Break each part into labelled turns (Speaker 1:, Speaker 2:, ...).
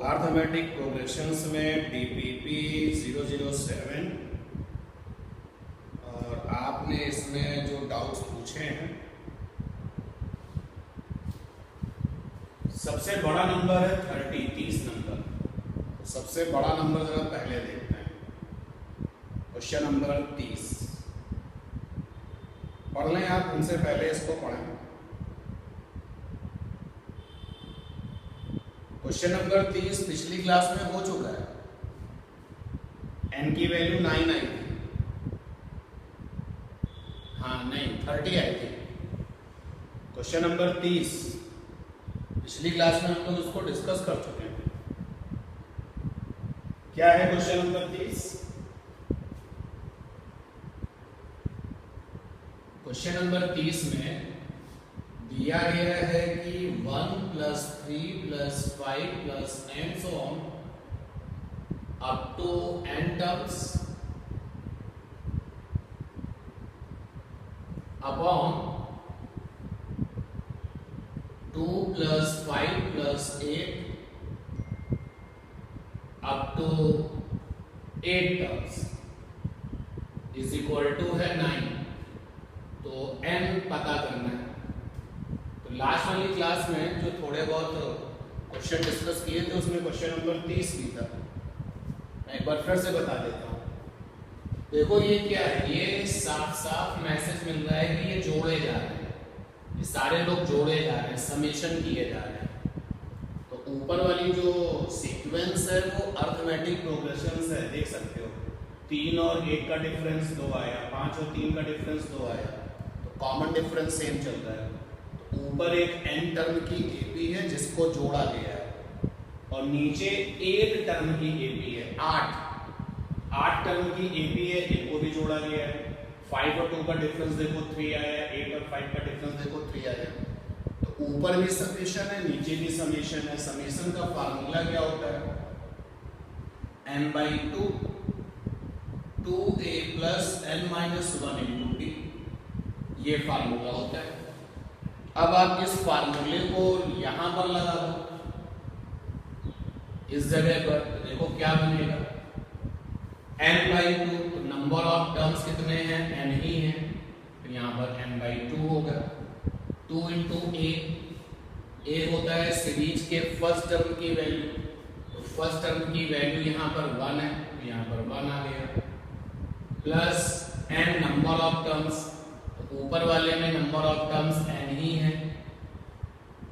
Speaker 1: Arithmetic progressions में DPP 007 और आपने इसमें जो डाउट्स पूछे हैं, सबसे बड़ा नंबर है 30 नंबर। तो सबसे बड़ा नंबर जरा पहले देखते हैं। क्वेश्चन नंबर 30 पढ़ लें आप, उनसे पहले इसको पढ़ें। क्वेश्चन नंबर 30 पिछली क्लास में हो चुका है। n की वैल्यू 9 आई थी, हाँ नहीं 30 आई थी। क्वेश्चन नंबर 30 पिछली क्लास में हम लोग उसको डिस्कस कर चुके हैं। क्या है क्वेश्चन नंबर 30? क्वेश्चन नंबर 30 में दिया गया है कि 1 + 3 + 5 + and so on up to n terms upon 2 + 5 + 8 up to 8 terms is equal to है 9। तो n पता करना है। तो लास्ट वाली क्लास में जो थोड़े बहुत क्वेश्चन डिस्कस किए थे उसमें क्वेश्चन नंबर 30 भी था। मैं एक बार फिर से बता देता हूँ। देखो ये क्या है, ये साफ साफ मैसेज मिल रहा है कि ये जोड़े जा रहे हैं, ये सारे लोग जोड़े जा रहे हैं, समेशन किए जा रहे हैं। तो ऊपर वाली जो सीक्वेंस है वो अर्थमेटिक प्रोग्रेशन है, देख सकते हो। 3 और 1 का डिफरेंस 2 आया, 5 और 3 का डिफरेंस 2 आया, तो कॉमन डिफरेंस सेम चल रहा है। ऊपर एक n टर्म की AP है जिसको जोड़ा गया है, और नीचे 8 टर्म की AP है, 8 टर्म की AP है, इनको भी जोड़ा गया है। 5 और 2 का डिफरेंस देखो 3 आया, 8 और 5 का डिफरेंस देखो 3 आया। तो ऊपर भी समेशन है, नीचे भी समेशन है। समेशन का फार्मूला क्या होता है? n/2 2a + n - 1 × d, ये फार्मूला होता है। अब आप इस फार्मूले को यहां पर लगा दो, इस जगह पर, तो देखो क्या बनेगा। n/2, तो नंबर ऑफ टर्म्स कितने हैं? n ही है, तो यहां पर n/2 होगा। 2 × a होता है सीरीज के फर्स्ट टर्म की वैल्यू, तो फर्स्ट टर्म की वैल्यू यहां पर 1 है, तो यहां पर 1 आ गया, plus n number of terms, ऊपर वाले में नंबर ऑफ टर्म्स n ही है,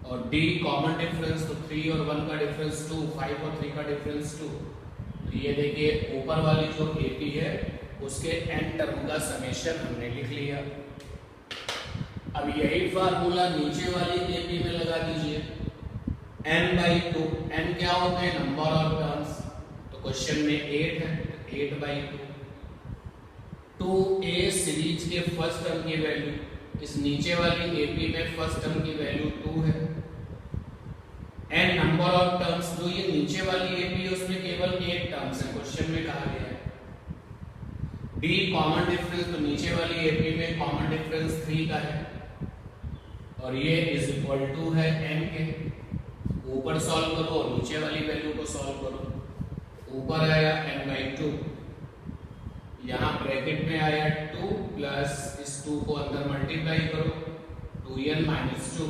Speaker 1: और d कॉमन डिफरेंस, तो 3 और 1 का डिफरेंस 2, 5 और 3 का डिफरेंस 2। तो ये देखिए ऊपर वाली जो AP है उसके n टर्म का समेशन हमने लिख लिया। अब यही फार्मूला नीचे वाली AP में लगा दीजिए। n/2, n क्या होते हैं? नंबर ऑफ टर्म्स, तो क्वेश्चन में 8 है, 8/2। 2a सीरीज के फर्स्ट टर्म की वैल्यू, इस नीचे वाली AP में फर्स्ट टर्म की वैल्यू 2 है। n नंबर ऑफ टर्म्स, जो ये नीचे वाली AP है उसमें केवल 8 टर्म्स हैं, क्वेश्चन में कहा गया है। d कॉमन डिफरेंस, तो नीचे वाली AP में कॉमन डिफरेंस 3 का है, और ये इज इक्वल टू है n के। ऊपर सॉल्व करो और नीचे वाली वैल्यू को सॉल्व करो। ऊपर आया n/2, यहाँ ब्रैकेट में आया 2 प्लस इस 2 को अंदर मल्टीप्लाई करो, 2n - 2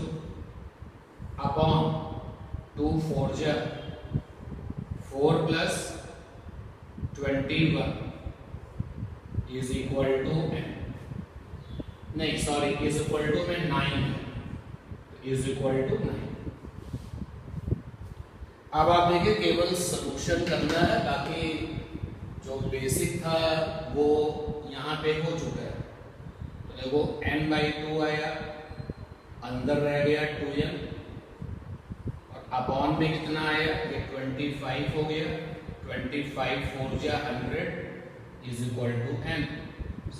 Speaker 1: अपॉन 2 4 जा 4 plus 21 is equal to n, नहीं सॉरी, इज इक्वल टू में 9 है, इज इक्वल टू 9। अब आप देखिए केवल सॉल्यूशन करना है, बाकी जो बेसिक था वो यहाँ पे हो चुका है। तो देखो n/2 आया, अंदर रह गया 2n, और अपॉन में कितना आया? ये 25 हो गया, 25 4 जा 100 is equal to n,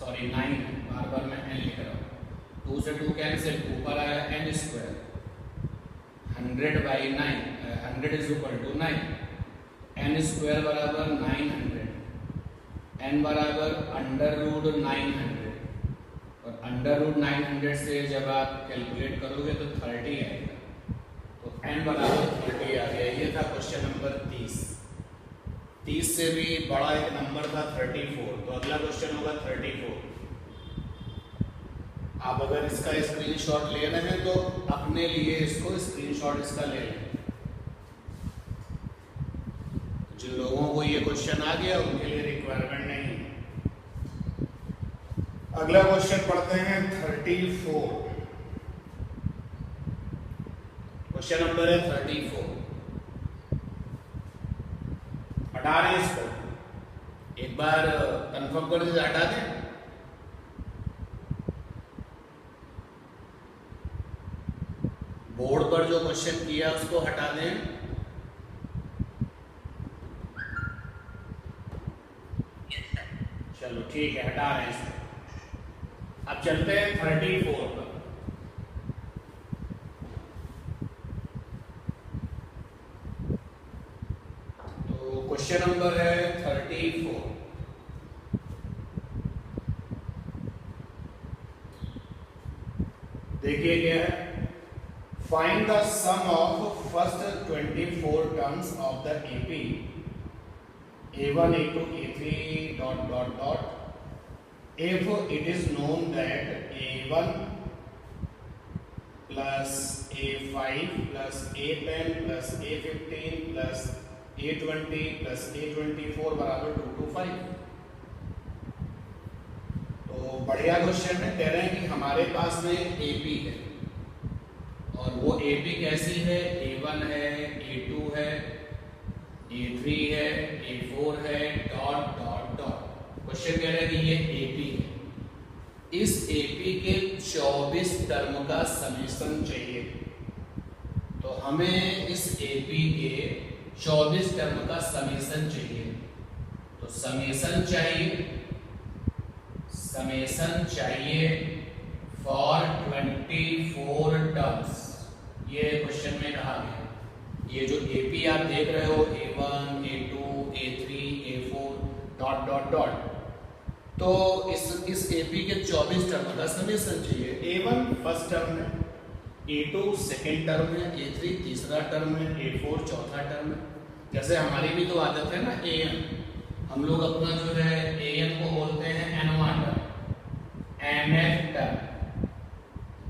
Speaker 1: sorry 9, बार बार मैं n लिख रहा हूँ। 2 से 2 कैंसिल, ऊपर आया n², 100/9, 100 is equal to 9, n² बराबर 900, n बराबर √900, और √900 से जब आप कैलकुलेट करोगे तो 30 आएगा। तो n बराबर 30 आ गया। ये था क्वेश्चन नंबर 30। 30 से भी बड़ा एक नंबर था 34, तो अगला क्वेश्चन होगा 34। आप अगर इसका स्क्रीनशॉट ले रहे हैं तो अपने लिए इसको स्क्रीनशॉट इसका ले लें। जिन लोगों को ये क्वेश्चन आ गया उनके लिए रिक्वायरमेंट नहीं है। अगला क्वेश्चन पढ़ते हैं 34। क्वेश्चन नंबर है 34। हटा रहे हैं इसको, एक बार कंफर्म कर दीजिए, हटा दें। बोर्ड पर जो क्वेश्चन किया उसको हटा दें। चलो ठीक है, हटा रहे हैं इसको। अब चलते हैं 34 पर। तो क्वेश्चन नंबर है 34। देखिए क्या है, find the sum of first 24 terms of the AP A1, A2, A3 dot dot dot if it is known that A1 plus A5 plus A10 plus A15 plus A20 plus A24 बराबर 225। तो बढ़िया question है। कह रहे हैं कि हमारे पास में एपी है और वो एपी कैसी है, A1 है, A2 है, A3 है, A4 है, डॉट डॉट डॉट। क्वेश्चन कह रहे हैं कि ये एपी है। इस एपी के 24 टर्म का समेशन चाहिए। तो हमें इस एपी के 24 टर्म का समेशन चाहिए। तो समेशन चाहिए फॉर 24 टर्म्स। ये क्वेश्चन में कहा गया। ये जो एपी आप देख रहे हो A1, A2, A3, A4 dot dot dot, तो इस एपी के 24 टर्म का समेशन चाहिए। A1 फर्स्ट टर्म है, A2 सेकेंड टर्म है, A3 तीसरा टर्म है, A4 चौथा टर्म है। जैसे हमारी भी तो आदत है ना AN, हम लोग अपना जो है AN को बोलते हैं nवां टर्म, nth टर्म।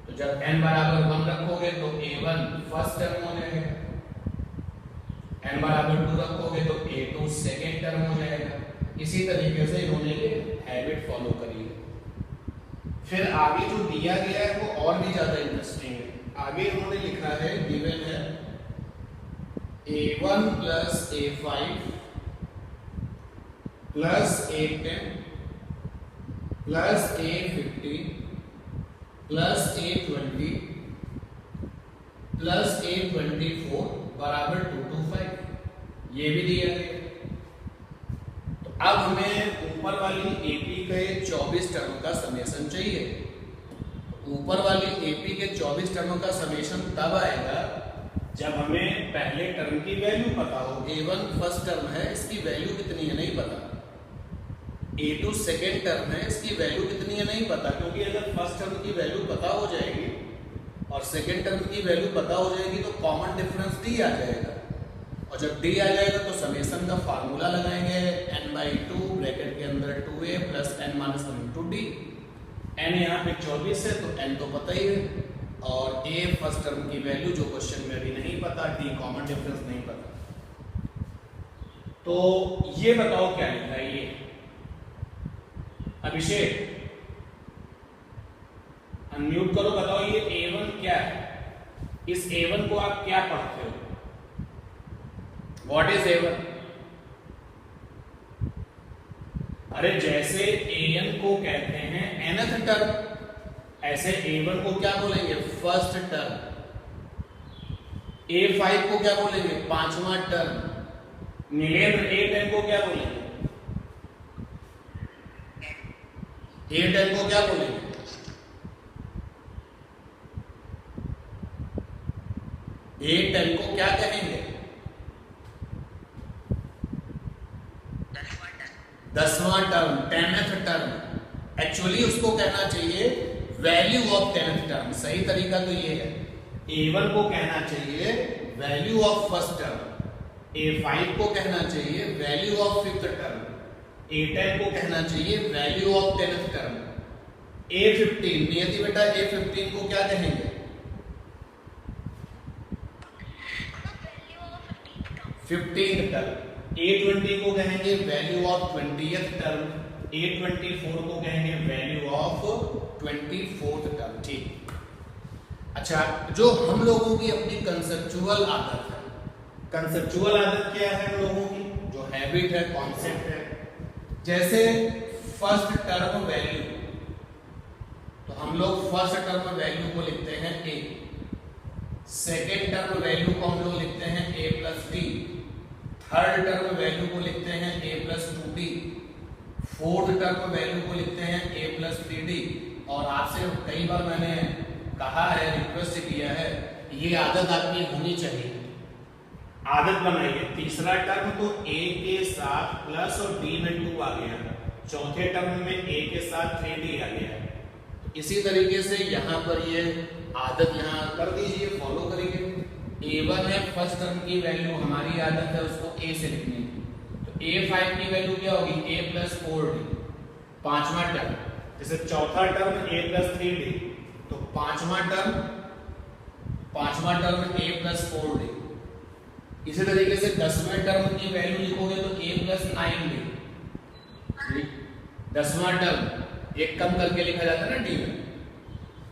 Speaker 1: तो जब n बराबर 1 रखोगे तो A1 फर्स्ट टर्म हो जाएगा, n बराबर 2 रखोगे तो A2 सेकेंड टर्म हो जाएगा। इसी तरीके से इन्होंने ये हैबिट फॉलो करी है। फिर आगे जो दिया गया है वो और भी ज्यादा इंटरेस्टिंग है। आगे इन्होंने लिखा है, गिवन है A1 plus A5 plus A10 plus A15 plus A20 plus A24 बराबर 225। ये भी दिया गया। तो अब हमें ऊपर वाली एपी के 24 टर्म का समेशन चाहिए। ऊपर वाली एपी के 24 टर्म का समेशन तब आएगा जब हमें पहले टर्म की वैल्यू पता हो। A1 फर्स्ट टर्म है, इसकी वैल्यू कितनी है नहीं पता। A2 सेकेंड टर्म है, इसकी वैल्यू कितनी है नहीं पता। क्योंकि अगर फर्स्ट टर्म की वैल्यू पता हो जाएगी और सेकेंड टर्म की वैल्यू पता हो जाएगी तो कॉमन डिफरेंस D आ जाएगा। और जब D आ जाएगा तो समेशन का फार्मूला लगाएंगे n/2 ब्रैकेट के अंदर 2a plus n-1 into d। n यहाँ पे 24 है तो n तो पता ही है, और a फर्स्ट टर्म की वैल्यू जो क्वेश्चन में अभी नहीं पता, d कॉमन डिफरेंस नहीं पता। तो ये बताओ क्या लिखा है ये अभिषेक, अनम्यूट करो, बताओ ये A1 क्या है। इस A1 को आप क्या पढ़ते हो? What is A1? अरे जैसे AN को कहते हैं nth टर्म, ऐसे A1 को क्या बोलेंगे? First term. A5 को क्या बोलेंगे? पांचवा टर्म। नीलेंद्र A10 को क्या बोलेंगे? A10 को क्या बोलेंगे? A10 को क्या कहेंगे? 10वां टर्म, 10th टर्म। एक्चुअली उसको कहना चाहिए वैल्यू ऑफ 10th टर्म। सही तरीका तो ये है, A1 को कहना चाहिए value of first term, A5 को कहना चाहिए value of fifth term, A10 को कहना चाहिए value of 10th term, A15 नियति बेटा A15 को क्या कहेंगे? 15th term. A20 को कहेंगे value of 20th term, A24 को कहेंगे वैल्यू ऑफ 24th टर्म। ठीक। अच्छा, जो हम लोगों की अपनी कंसेप्चुअल आदत है, कंसेप्चुअल आदत क्या है हम लोगों की? जो हैबिट है, कॉन्सेप्ट है, जैसे फर्स्ट टर्म वैल्यू, तो हम लोग फर्स्ट टर्म वैल्यू को लिखते हैं a, सेकेंड टर्म वैल्यू को हम लोग लिखते हैं a plus D, third term value को लिखते हैं a plus 2d, fourth term value को लिखते हैं a प्लस 3d। और आपसे कई बार मैंने कहा है, रिक्वेस्ट किया है, ये आदत आपकी होनी चाहिए, आदत बनाइए। तीसरा टर्म तो a के साथ प्लस और b में 2 आ गया, चौथे टर्म में a के साथ 3d आ गया। इसी तरीके से यहाँ पर ये आदत यहाँ कर दीजिए, फॉलो करिए। a1 है फर्स्ट टर्म की वैल्यू, हमारी आदत है उसको a से लिखने की, तो a5 की वैल्यू क्या होगी? a plus 4d। पांचवा टर्म, जैसे चौथा टर्म a प्लस 3d, तो पांचवा टर्म a प्लस 4d। इसी तरीके से 10वें टर्म की वैल्यू लिखोगे तो a प्लस 9d। 10वां टर्म एक कम करके लिखा जाता है ना डी में,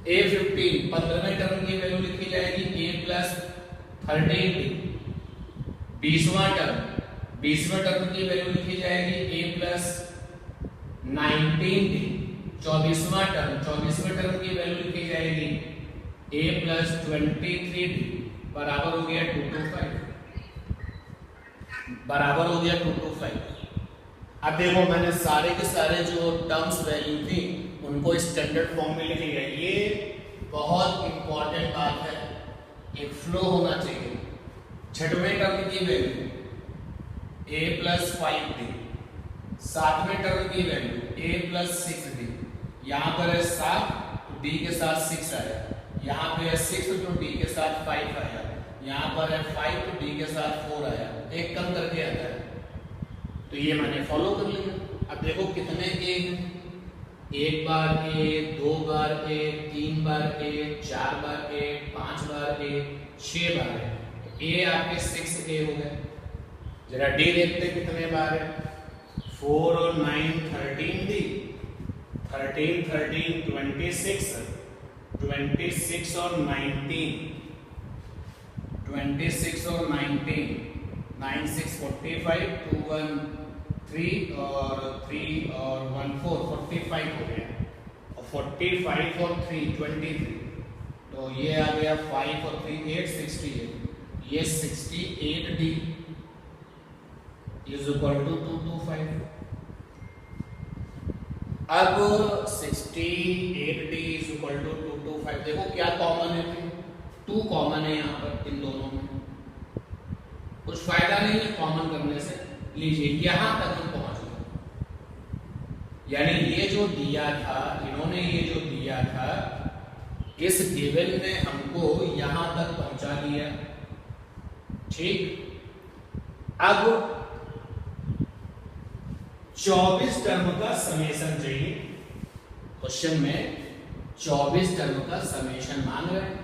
Speaker 1: a15। 15वें टर्म की वैल्यू लिखी जाएगी a प्लस 13d। 20वां टर्म की वैल्यू लिखी जाएगी a प्लस 19d। 24वें टर्म की वैल्यू लिखी जाएगी a प्लस 23d, बराबर हो गया 225, बराबर हो गया 225। अब देखो मैंने सारे के सारे जो टर्म्स वैल्यू थी उनको स्टैंडर्ड फॉर्म में लिख लिया। ये बहुत इंपॉर्टेंट बात है, एक फ्लो होना चाहिए। छठवें टर्म की वैल्यू a प्लस 5d, सातवें टर्म की वैल्यू a प्लस 6d। यहाँ पर है 7 तो d के साथ 6 आया, यहाँ पे है 6 तो d के साथ 5 आया, यहाँ पर है 5 तो d के साथ 4 आया, एक कम करके आता है, तो ये मैंने फॉलो कर लिया। अब देखो कितने a हैं, एक बार a, दो बार a, तीन बार a, चार बार a, 5 बार a, 6 बार है, तो a आपके 6a हो गए। जरा d देखते कितने बार है, 4 और 9 13d, 13 26, 26 और 19, 26 और 19, 9 6 45, 2 1 3 और 3 और 1 4, 45 हो गया, और 45 और 3 23, तो ये आ गया 5 और 3 8 68, ये 68d इज इक्वल टू 225। अब 68d इज इक्वल टू 225, देखो क्या कॉमन है, 2 कॉमन है यहाँ पर इन दोनों में, कुछ फायदा नहीं है कॉमन करने से। लीजिए यहां तक हम पहुंच गए, यानी ये जो दिया था, इन्होंने ये जो दिया था, इस गिवन ने हमको यहां तक पहुंचा दिया। ठीक। अब 24 टर्म का समेशन चाहिए, क्वेश्चन में 24 टर्म का समेशन मांग रहे हैं।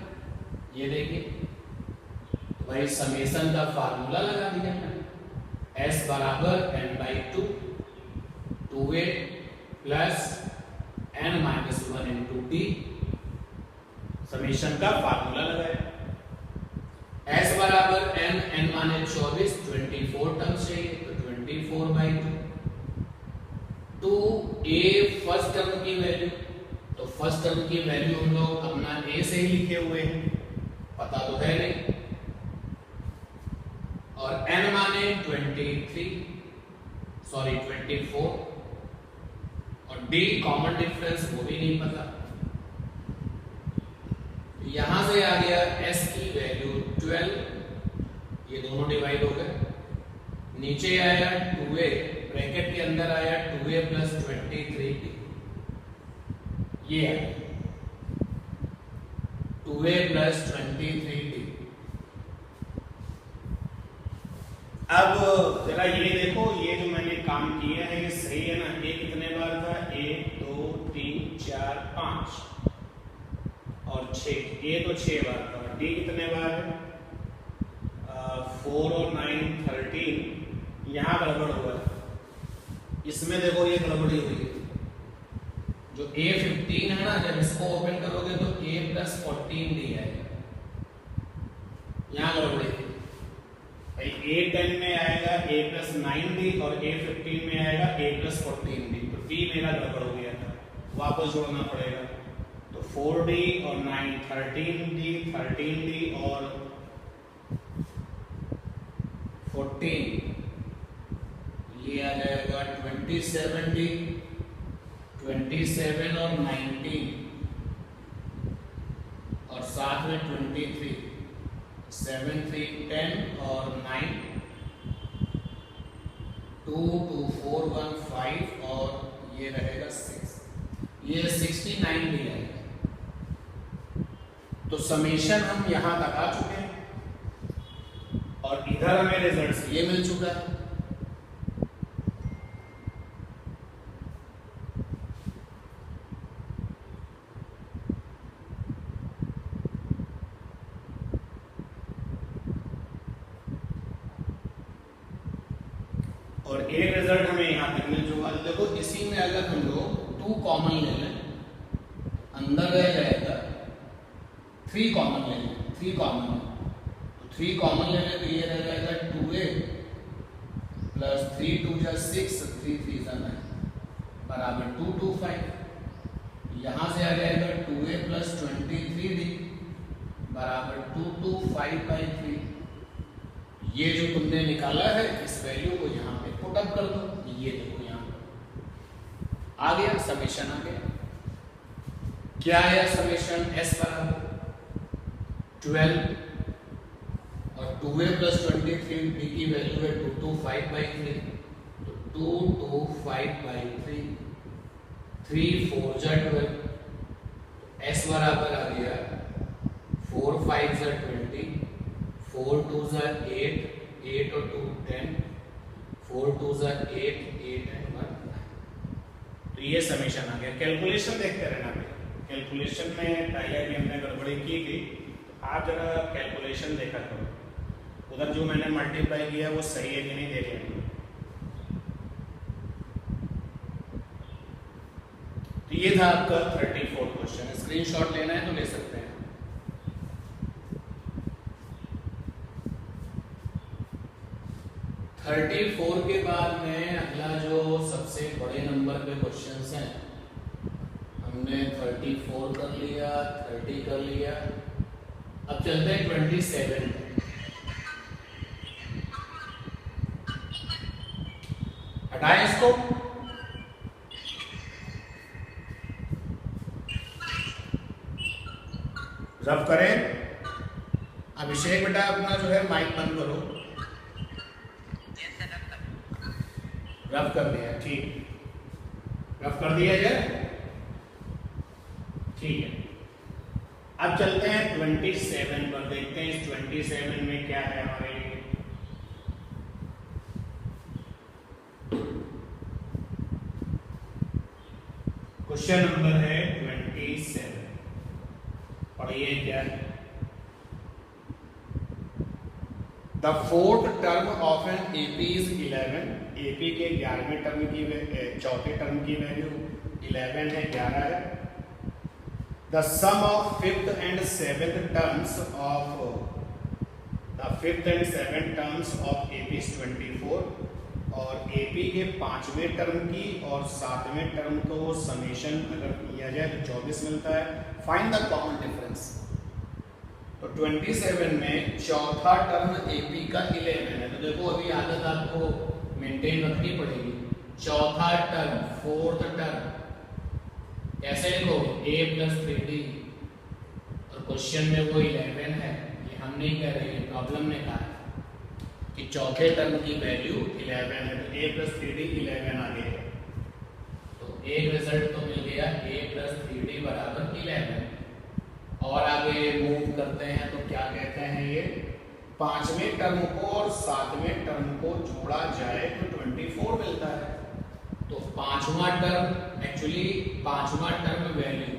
Speaker 1: ये देखिए भाई, समेशन का फार्मूला लगा दिया है, s बराबर n/2 2a plus n minus 1 into d, summation का फार्मूला लगाया। s बराबर n माने 24, 24 टर्म्स चाहिए, तो 24/2। 2a फर्स्ट टर्म की वैल्यू, तो फर्स्ट टर्म की वैल्यू हम लोग अपना a से ही लिखे हुए हैं, पता तो है नहीं, और n माने 24, और d कॉमन डिफरेंस वो भी नहीं पता, यहां से आ गया s की वैल्यू 12, ये दोनों डिवाइड हो गए, नीचे आया 2a, ब्रैकेट के अंदर आया 2a प्लस 23d, ये आया 2a प्लस 23d,
Speaker 2: अब जरा ये देखो, ये जो मैंने काम किया है ये सही है ना? ए कितने बार था? 1 2 3 4 5 और 6। ए तो 6 बार था। डी कितने बार है? 4 और 9 13। यहाँ गड़बड़ हुआ है, इसमें देखो ये गड़बड़ी हुई है। जो A15 है ना, जब इसको ओपन करोगे तो A + 14 डी आएगा, यहाँ गड़बड़ी है भाई। A10 में आएगा A + 9D और A15 में आएगा A + 14D। तो D मेरा गड़बड़ हो गया था, वापस जोड़ना पड़ेगा। तो 4D और 9 13D, 13D और 14, ये आ जाएगा 27D, 27 और 19 और साथ में 23, 7 3 10 और 9 2 2 4 1 5 और ये रहेगा 6, ये 69 भी आएगा। तो समेशन हम यहां तक आ चुके हैं और इधर हमें रिजल्ट ये मिल चुका है। और एक रिजल्ट हमें यहाँ तक मिल चुका है। देखो इसी में अगर हम लोग 2 कॉमन ले लें, अंदर रह जाएगा 3 कॉमन ले लें, 3 कॉमन है तो 3 कॉमन ले लें तो ये रह जाएगा 2A + 3 2 = 6, 3 3 = 9 बराबर 2 2 5। यहाँ से आ जाएगा 2A + 23D बराबर 2 2 5/3। ये जो तुमने निकाला है इस वैल्यू को यहाँ पे पुट अप कर दो। ये देखो यहाँ आ गया, समेशन आ गया। क्या है समेशन? S बराबर 12 और 2A + 23 D की वैल्यू है 2 2 5/3, तो 2 2 5/3, 3 4 = 12। S बराबर आ गया 4 5 = 20, 4 2 = 8, 8 और 2 10, 4 2 = 8, 8 and 1 9। तो ये समेशन आ गया। कैलकुलेशन देखते रहना भाई, कैलकुलेशन में पहले भी हमने गड़बड़ी की थी, तो आप जरा कैलकुलेशन देखा करो, उधर जो मैंने मल्टीप्लाई किया वो सही है कि नहीं देख लेना। तो ये था आपका 34 क्वेश्चन। स्क्रीनशॉट लेना है तो ले सकते हैं। थर्टी 34 के बाद में अगला जो सबसे बड़े नंबर पे क्वेश्चंस हैं, हमने 34 कर लिया, 30 कर लिया, अब चलते हैं 27। हटाएं इसको। रब करें। अभिषेक बेटा अपना जो है माइक बंद करो। रब कर दिया, ठीक, रब कर दिया जाए, ठीक है। अब चलते हैं 27 पर, देखते हैं इस 27 में क्या है हमारे लिए। क्वेश्चन नंबर है 27, पढ़िए क्या है। The fourth term of an AP is 11। AP के 11वें टर्म की चौथे टर्म की वैल्यू 11 है, 11 है। The sum of fifth and seventh terms of AP is 24 और AP के 5वें टर्म की और 7वें टर्म को समेशन अगर किया जाए तो 24 मिलता है। Find the common difference. तो 27 में चौथा टर्म AP का 11 है, तो देखो अभी आदत आपको मेंटेन रखनी पड़ेगी। चौथा टर्म, फोर्थ टर्म कैसे लिखोगे? A + 3D और क्वेश्चन में वो 11 है, ये हम नहीं कह रहे, प्रॉब्लम में कहा है कि चौथे टर्म की वैल्यू 11 है, तो A + 3D 11 आ गया। तो एक रिजल्ट तो मिल गया, A + 3D बराबर 11। और आगे मूव करते हैं तो क्या कहते हैं ये पांचवें टर्म को और सातवें टर्म को जोड़ा जाए तो 24 मिलता है।
Speaker 1: तो पांचवा टर्म एक्चुअली पांचवा टर्म वैल्यू,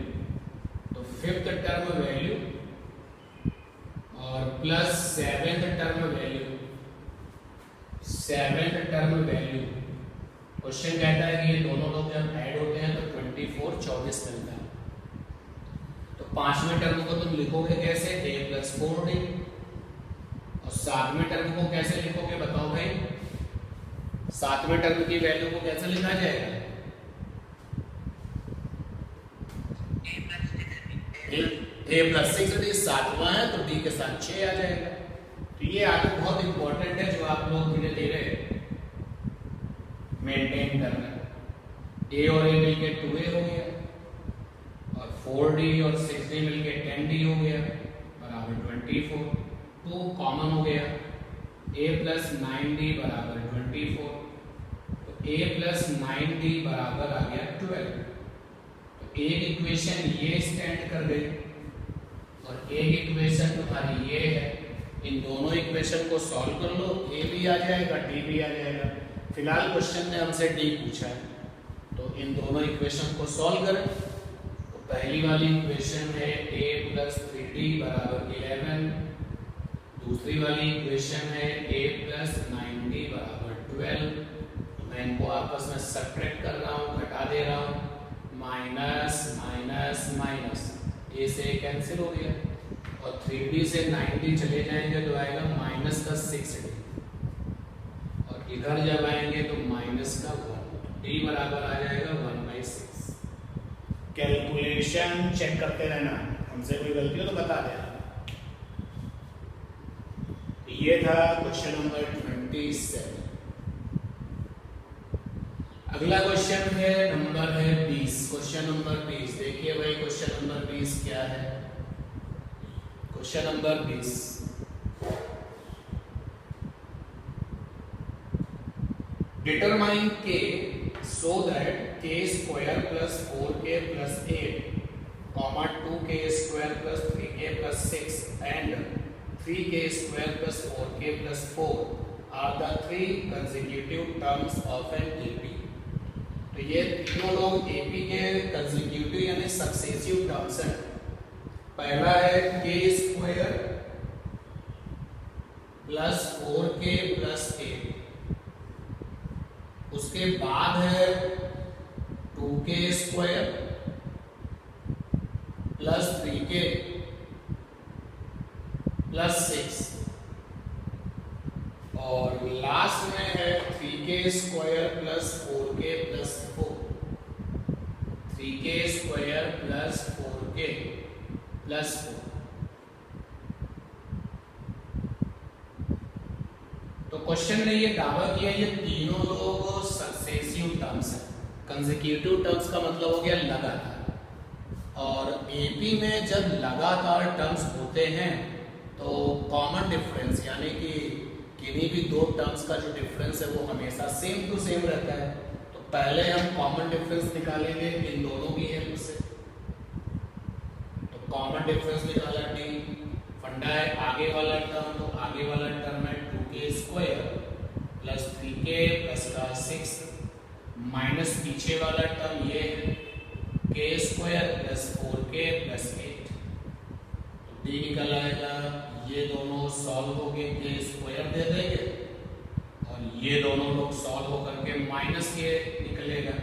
Speaker 1: तो फिफ्थ टर्म वैल्यू और plus seventh term value, seventh term value. Question कहता है कि ये दोनों लोग जब ऐड होते हैं तो 24 24 मिलता है। तो पांचवें टर्म को तुम लिखोगे कैसे, a प्लस 4d, और सातवें टर्म को कैसे लिखोगे बताओ भाई, सातवें टर्म की वैल्यू को कैसे लिखा जाएगा, a प्लस 6d, सातवां है तो d के साथ 6 आ जाएगा। तो ये आगे बहुत इंपॉर्टेंट है जो आप लोग धीरे धीरे मेंटेन करना है। a और a मिलके 2a हो गया और 4d और 6d मिलके 10d हो गया बराबर 24। 2 कॉमन हो गया, a प्लस 9d बराबर 24, तो a प्लस 9d बराबर आ गया 12। तो एक इक्वेशन ये स्टैंड कर गई और एक इक्वेशन तुम्हारी ये है। इन दोनों इक्वेशन को सॉल्व कर लो, a भी आ जाएगा d भी आ जाएगा। फिलहाल क्वेश्चन ने हमसे d पूछा है, तो इन दोनों इक्वेशन को सॉल्व करें। तो पहली वाली इक्वेशन है a प्लस 3d बराबर 11, दूसरी वाली इक्वेशन है a प्लस 9d बराबर 12। तो मैं इनको आपस में सब्ट्रैक्ट कर रहा हूँ, घटा दे रहा हूँ, माइनस माइनस माइनस, a से कैंसिल हो गया और 3d से 9d चले जाएंगे तो आएगा माइनस का 6d, और इधर जब आएंगे तो माइनस का 1, d बराबर आ जाएगा 1/6।
Speaker 2: कैलकुलेशन चेक करते रहना, हमसे कोई गलती हो तो बता देना। ये था क्वेश्चन नंबर 27।
Speaker 1: अगला क्वेश्चन है नंबर है 20। क्वेश्चन नंबर 20 देखिए भाई, क्वेश्चन नंबर 20 क्या है। Question number 20, determine k so that k square plus 4k plus 8 comma 2k square plus 3k plus 6 and 3k square plus 4k plus 4 are the three consecutive terms of an AP। तो ये तीनों लोग AP के consecutive यानी successive terms हैं। पहला है k square plus 4k plus 8, उसके बाद है 2k square plus 3k plus 6, और लास्ट में है 3k square plus 4k plus 4, 3k square plus 4k plus 4। तो क्वेश्चन ने ये दावा किया ये तीनों लोग सक्सेसिव टर्म्स हैं। कंसेक्यूटिव टर्म्स का मतलब हो गया लगातार, और एपी में जब लगातार टर्म्स होते हैं तो कॉमन डिफरेंस यानी कि किन्हीं भी दो टर्म्स का जो डिफरेंस है वो हमेशा सेम टू सेम रहता है। तो पहले हम कॉमन डिफरेंस निकालेंगे इन दोनों की हेल्प से। तो कॉमन डिफरेंस निकाला डी, फंडा है आगे वाला टर्म, तो आगे वाला टर्म है 2k square plus 3k plus का 6 माइनस पीछे वाला टर्म ये है k square plus 4k plus 8। तो डी निकल आएगा, ये दोनों सॉल्व होके k स्क्वायर दे देंगे और ये दोनों लोग सॉल्व होकर के माइनस के निकलेगा,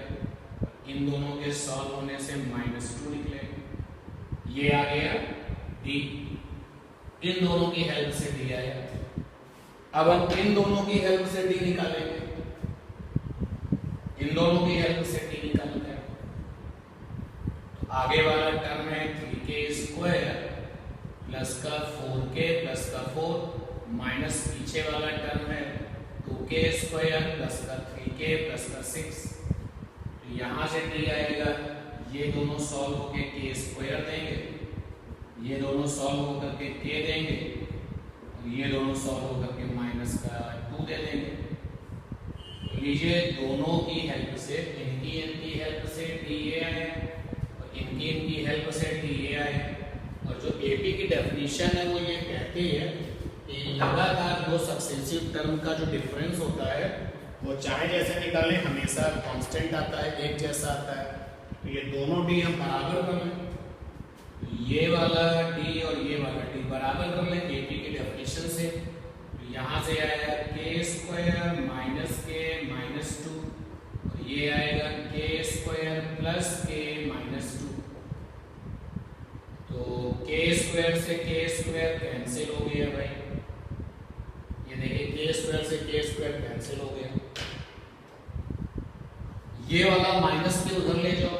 Speaker 1: इन दोनों के सॉल्व होने से -2 निकलेगा। ये आ गया डी, इन दोनों की हेल्प से डी आया। अब हम इन दोनों की हेल्प से डी निकालेंगे, इन दोनों की हेल्प से डी निकालते हैं। तो आगे वाला टर्म है 3k स्क्वायर प्लस का 4k प्लस का 4 माइनस पीछे वाला टर्म है 2k स्क्वायर प्लस का 3k प्लस का 6। तो यहां से डी आएगा, ये दोनों सॉल्व होके k स्क्वायर देंगे, ये दोनों सॉल्व होकर के k देंगे, और ये दोनों सॉल्व होकर के माइनस का 2 दे देंगे। तो लीजिए दोनों की हेल्प से, इनकी हेल्प से डी ये आए और इनकी हेल्प से डी ये आए। और जो एपी की डेफिनेशन है वो ये कहती है लगातार दो सक्सेसिव टर्म का जो डिफरेंस होता है वो चाहे जैसे निकालें हमेशा कांस्टेंट आता है, एक जैसा आता है। तो ये दोनों डी हम बराबर कर लें, ये वाला डी और ये वाला डी बराबर कर लें एपी के डेफिनेशन से। तो यहाँ से आएगा के स्क्वायर माइनस के माइनस 2, ये आएगा के स्क्वायर प्लस के माइनस 2। तो के स्क्वायर से के स्क्वायर कैंसिल हो गया भाई, ये देखिए के स्क्वायर से के स्क्वायर कैंसिल हो गया। ये वाला माइनस के उधर ले जाओ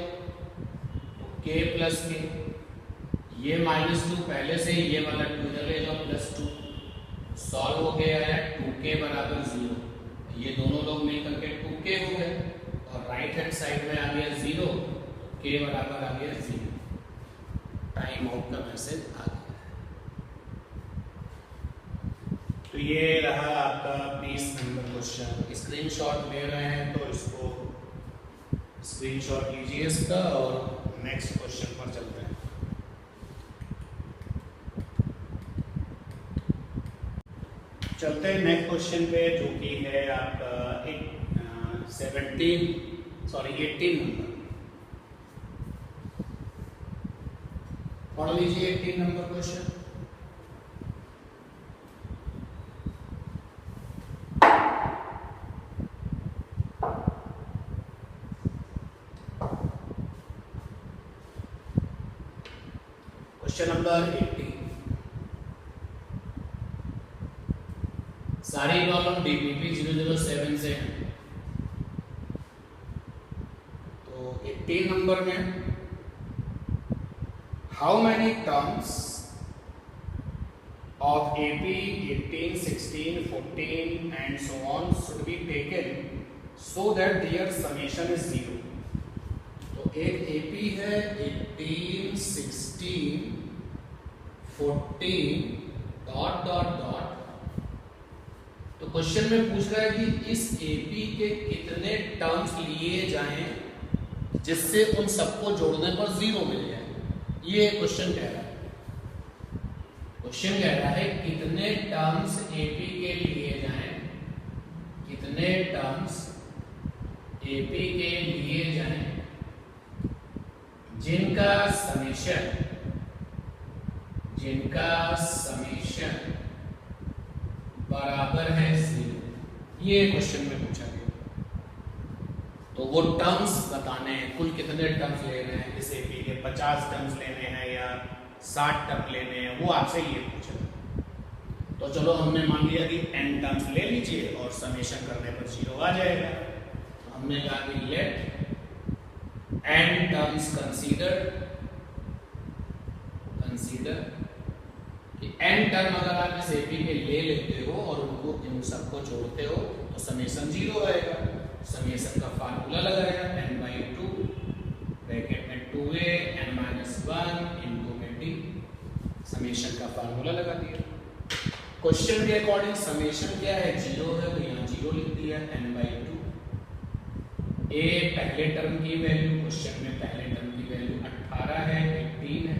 Speaker 1: तो के प्लस के, ये -2 पहले से ही, ये वाला 2 इधर ले जाओ +2, सॉल्व हो गया है 2k बराबर 0। ये दोनों लोग मिल करके 2k हो गए और राइट हैंड साइड में आ गया 0, k बराबर आ गया 0। टाइम आउट का मैसेज आ गया। तो ये रहा आपका 20 नंबर क्वेश्चन। स्क्रीनशॉट ले रहे हैं तो इसको स्क्रीनशॉट लीजिए इसका और नेक्स्ट क्वेश्चन पर चलते हैं। चलते हैं नेक्स्ट क्वेश्चन पे जो कि है आपका 18 नंबर। पढ़ लीजिए 18 नंबर क्वेश्चन। Question number 18। सारी प्रॉब्लम डीपीपी 007 से है। तो 18 नंबर में how many terms of AP 18, 16, 14 and so on should be taken so that their summation is 0। तो एक AP है 18, 16, 14 डॉट डॉट डॉट। तो क्वेश्चन में पूछ रहा है कि इस AP के कितने टर्म्स लिए जाएं जिससे उन सबको जोड़ने पर 0 मिल जाए। ये क्वेश्चन कह रहा है। क्वेश्चन कह रहा है कितने टर्म्स एपी के लिए जाएं, कितने टर्म्स एपी के लिए जाएं जिनका समेशन बराबर है 0। ये क्वेश्चन में पूछा गया। तो वो टर्म्स बताने हैं, कुल कितने टर्म्स ले रहे हैं इस एपी के, 50 टर्म्स लेने हैं या 60 टर्म लेने हैं, वो आपसे ये पूछा। तो चलो हमने मान लिया कि n टर्म्स ले लीजिए और समेशन करने पर 0 आ जाएगा। तो हमने कहा कि लेट n टर्म्स कंसीडर कि n टर्म अगर आप इस एपी के ले लेते हो और उनको इन सबको जोड़ते हो तो समेशन 0 आएगा। समेशन का फार्मूला लगाया n/2 ब्रैकेट में 2a n-1 इनटू में d, समेशन का फार्मूला लगा दिया। क्वेश्चन के अकॉर्डिंग समेशन क्या है, 0 है तो यहाँ 0 लिख दिया n/2। a पहले टर्म की वैल्यू, क्वेश्चन में पहले टर्म की वैल्यू 18 है, 18 है,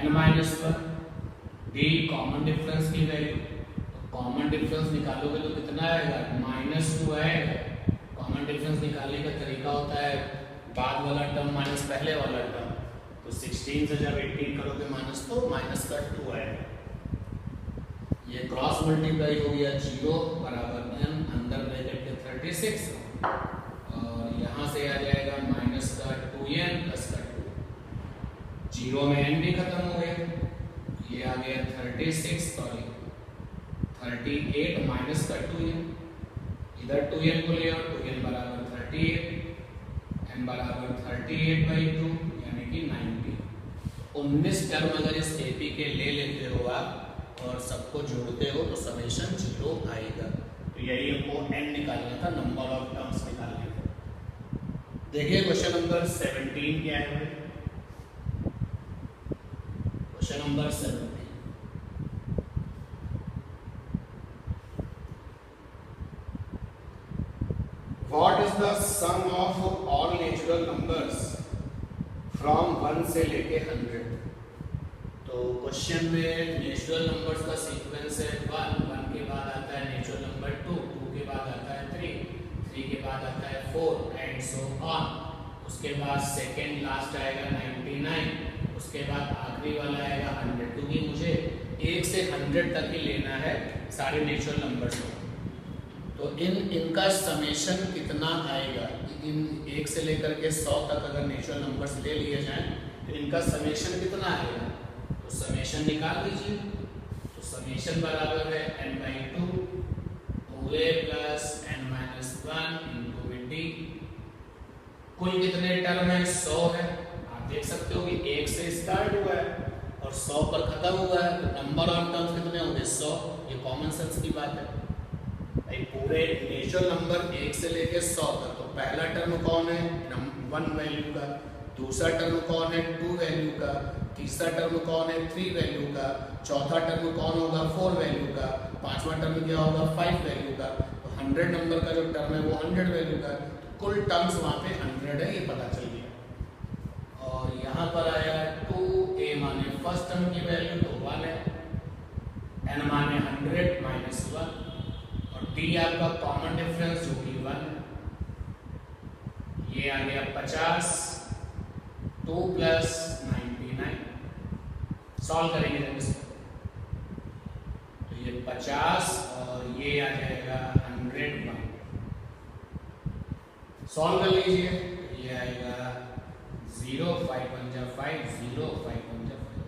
Speaker 1: n-1 d कॉमन डिफरेंस की वैल्यू। तो कॉमन डिफरेंस निकालोगे तो कितना आएगा, -2 आएगा। कॉमन डिफरेंस निकालने का तरीका होता है बाद वाला टर्म माइनस पहले वाला टर्म। तो 16 से जब 18 करोगे माइनस तो माइनस का 2 आएगा। ये क्रॉस मल्टीप्लाई हो गया 0 बराबर n अंदर ब्रैकेट के 36 और यहाँ से आ जाएगा माइनस का 2n प्लस का 2। 0 में n भी खत्म हो गया, ये आ गया 38 माइनस का 2n, इधर 2n को ले और 2n बराबर 38, n बराबर 38/2 यानी कि 90। 19 टर्म अगर इस एपी के ले लेते हो आप और सबको जोड़ते हो तो समेशन 0 आएगा। तो यही हमको n निकालना था, नंबर ऑफ टर्म्स निकालने थे। देखिए क्वेश्चन नंबर 17 क्या है। Question number 17, what is the sum of all natural numbers from 1 से लेके 100। तो तो क्वेश्चन में नेचुरल नंबर्स का सीक्वेंस है 1, 1 के बाद आता है नेचुरल नंबर 2, 2 के बाद आता है 3, 3 के बाद आता है 4 एंड सो ऑन। उसके बाद सेकेंड लास्ट आएगा 99, उसके बाद आखिरी वाला आएगा 100, क्योंकि मुझे 1 से 100 तक ही लेना है सारे नेचुरल नंबर्स को। तो इनका समेशन कितना आएगा, इन 1 से लेकर के 100 तक अगर नेचुरल नंबर्स ले लिए जाएं तो इनका समेशन कितना आएगा, तो समेशन निकाल लीजिए। तो समेशन बराबर है n/2 OA plus n-1 into VT। कुल कितने टर्म है, 100 है। आप देख सकते हो कि 1 से स्टार्ट हुआ है और 100 पर खत्म हुआ है, तो नंबर ऑफ टर्म्स कितने होंगे, 100। ये कॉमन सेंस की बात है भाई। पूरे नेचुरल नंबर 1 से लेके 100 तक, तो पहला टर्म कौन है, 1 वैल्यू का, दूसरा टर्म कौन है, 2 वैल्यू का, तीसरा टर्म कौन है, 3 वैल्यू का, चौथा टर्म कौन होगा, 4 वैल्यू का, पांचवा टर्म क्या होगा, 5 वैल्यू का। तो 100 नंबर का जो टर्म है वो 100 वैल्यू का, कुल टर्म्स वहां पे 100 है, ये पता चल गया। और यहाँ पर आया 2a माने फर्स्ट टर्म की वैल्यू तो 1 है, n माने 100 माइनस 1, और d आपका कॉमन डिफरेंस जो कि 1 है। ये आ गया 50, 2 प्लस 99। सॉल्व करेंगे जब इसको, तो ये 50 और ये आ जाएगा 101। सॉल्व कर लीजिए, ये आएगा 0, 5 पंजा 5, 0, 5 पंजा 5।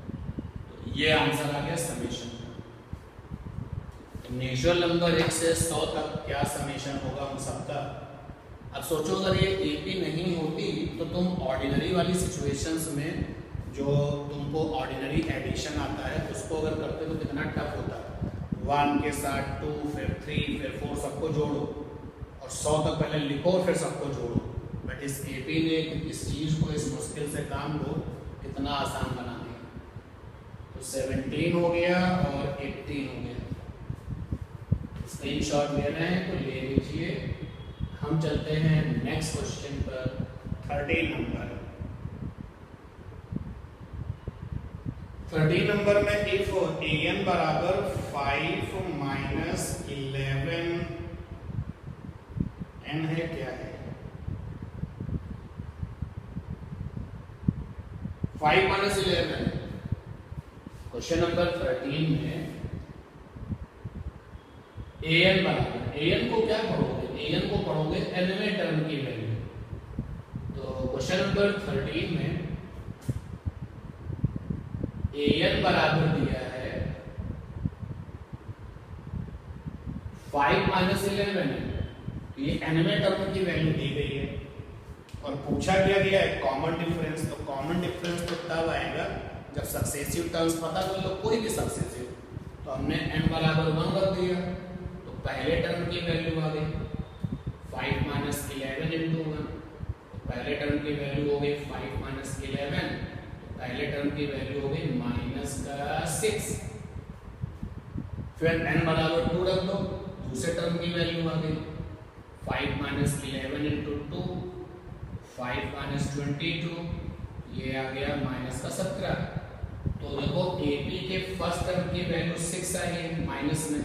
Speaker 1: तो ये आंसर आ गया समेशन का। नेचुरल नंबर 1 से 100 तक क्या समेशन होगा उन सबका। अब सोचो अगर ये एपी नहीं होती तो तुम ऑर्डिनरी वाली सिचुएशंस में जो तुमको ऑर्डिनरी एडिशन आता है उसको अगर करते तो कितना टफ होता है। 1 के साथ 2, फिर 3, फिर 4 सबको जोड़ो और 100 तक पहले लिखो फिर सबको जोड़ो। बट इस एपी ने इस चीज को, इस मुश्किल से काम को कितना आसान बना दिया। तो 17 हो गया और 18 हो गया। स्क्रीनशॉट ले रहे हैं तो ले लीजिए। हम चलते हैं नेक्स्ट क्वेश्चन पर, 13 नंबर। 13 नंबर में इफ an बराबर 5 माइनस 11 n है, क्या है 5 माइनस 11। क्वेश्चन नंबर 13 में an बराबर, an को क्या पढ़ोगे, an को पढ़ोगे nवें टर्म की वैल्यू। तो क्वेश्चन नंबर 13 में an बराबर दिया है 5 माइनस 11, ये nवें टर्म की वैल्यू दी गई है और पूछा क्या गया है, कॉमन डिफरेंस। तो कॉमन डिफरेंस तो तब आएगा जब सक्सेसिव टर्म्स पता कर लो, कोई भी सक्सेसिव। तो हमने n बराबर 1 रख दिया, तो पहले टर्म की वैल्यू आ गई 5 माइनस 11 इंटू 1। तो पहले टर्म की वैल्यू हो गई 5 माइनस 11, तो पहले टर्म की वैल्यू हो गई माइनस का 6। फिर n बराबर 2 रख दो, दूसरे टर्म की वैल्यू आ गई 5 माइनस 11 इंटू 2, 5 माइनस 22, ये आ गया माइनस का 17। तो देखो एपी के फर्स्ट टर्म की वैल्यू 6 आई है माइनस में,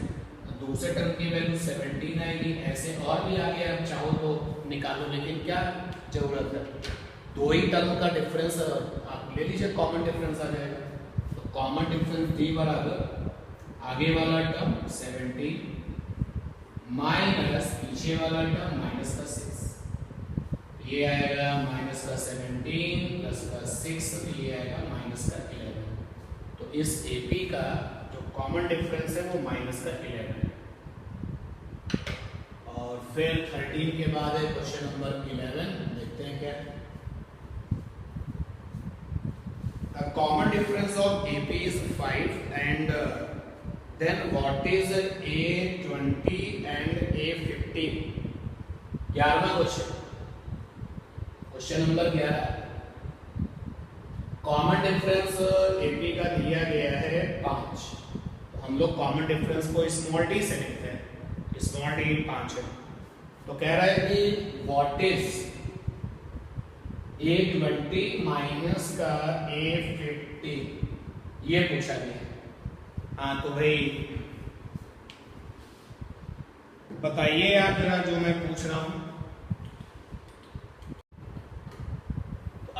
Speaker 1: दूसरे टर्म की वैल्यू 17 आएगी, ऐसे और भी आगे आप चाहो तो निकालो, लेकिन क्या जरूरत है, दो ही टर्म का डिफरेंस आप ले लीजिए, कॉमन डिफरेंस आ जाएगा। तो कॉमन डिफरेंस d बराबर आगे वाला टर्म 17 माइनस पीछे वाला टर्म माइनस का 6, ये आएगा माइनस का 17 प्लस का 6, ये आएगा माइनस का 11। तो इस एपी का जो कॉमन डिफरेंस है वो माइनस का 11 है। और फिर 13 के बाद है क्वेश्चन नंबर 11, देखते हैं क्या है। The common difference of AP is 5 and then what is A20 and A15? 11वां question, question number 11। Common difference AP का दिया गया है 5, तो हम लोग कॉमन डिफरेंस को स्मॉल डी से लिखते हैं, स्मॉल डी 5 है। तो कह रहा है कि व्हाट इज A20 माइनस का A15,
Speaker 2: ये पूछा गया। हाँ तो भाई बताइए आप जरा जो मैं पूछ रहा हूं,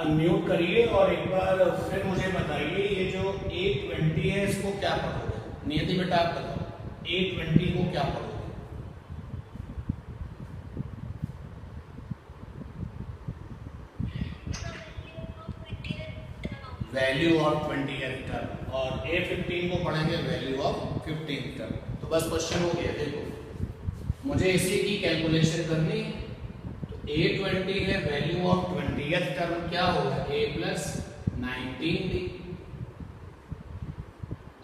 Speaker 2: अनम्यूट करिए और एक बार फिर मुझे बताइए ये जो 820 है इसको क्या पढ़ोगे? नियति बेटा आप बताओ 820 को क्या पढ़ोगे? वैल्यू ऑफ 20th टर्म, और A15 को पढ़ेंगे वैल्यू ऑफ 15th टर्म। तो बस क्वेश्चन हो गया। देखो मुझे इसी की कैलकुलेशन करनी है। तो A20 है, वैल्यू ऑफ 20th टर्म क्या होगा? A प्लस 19D,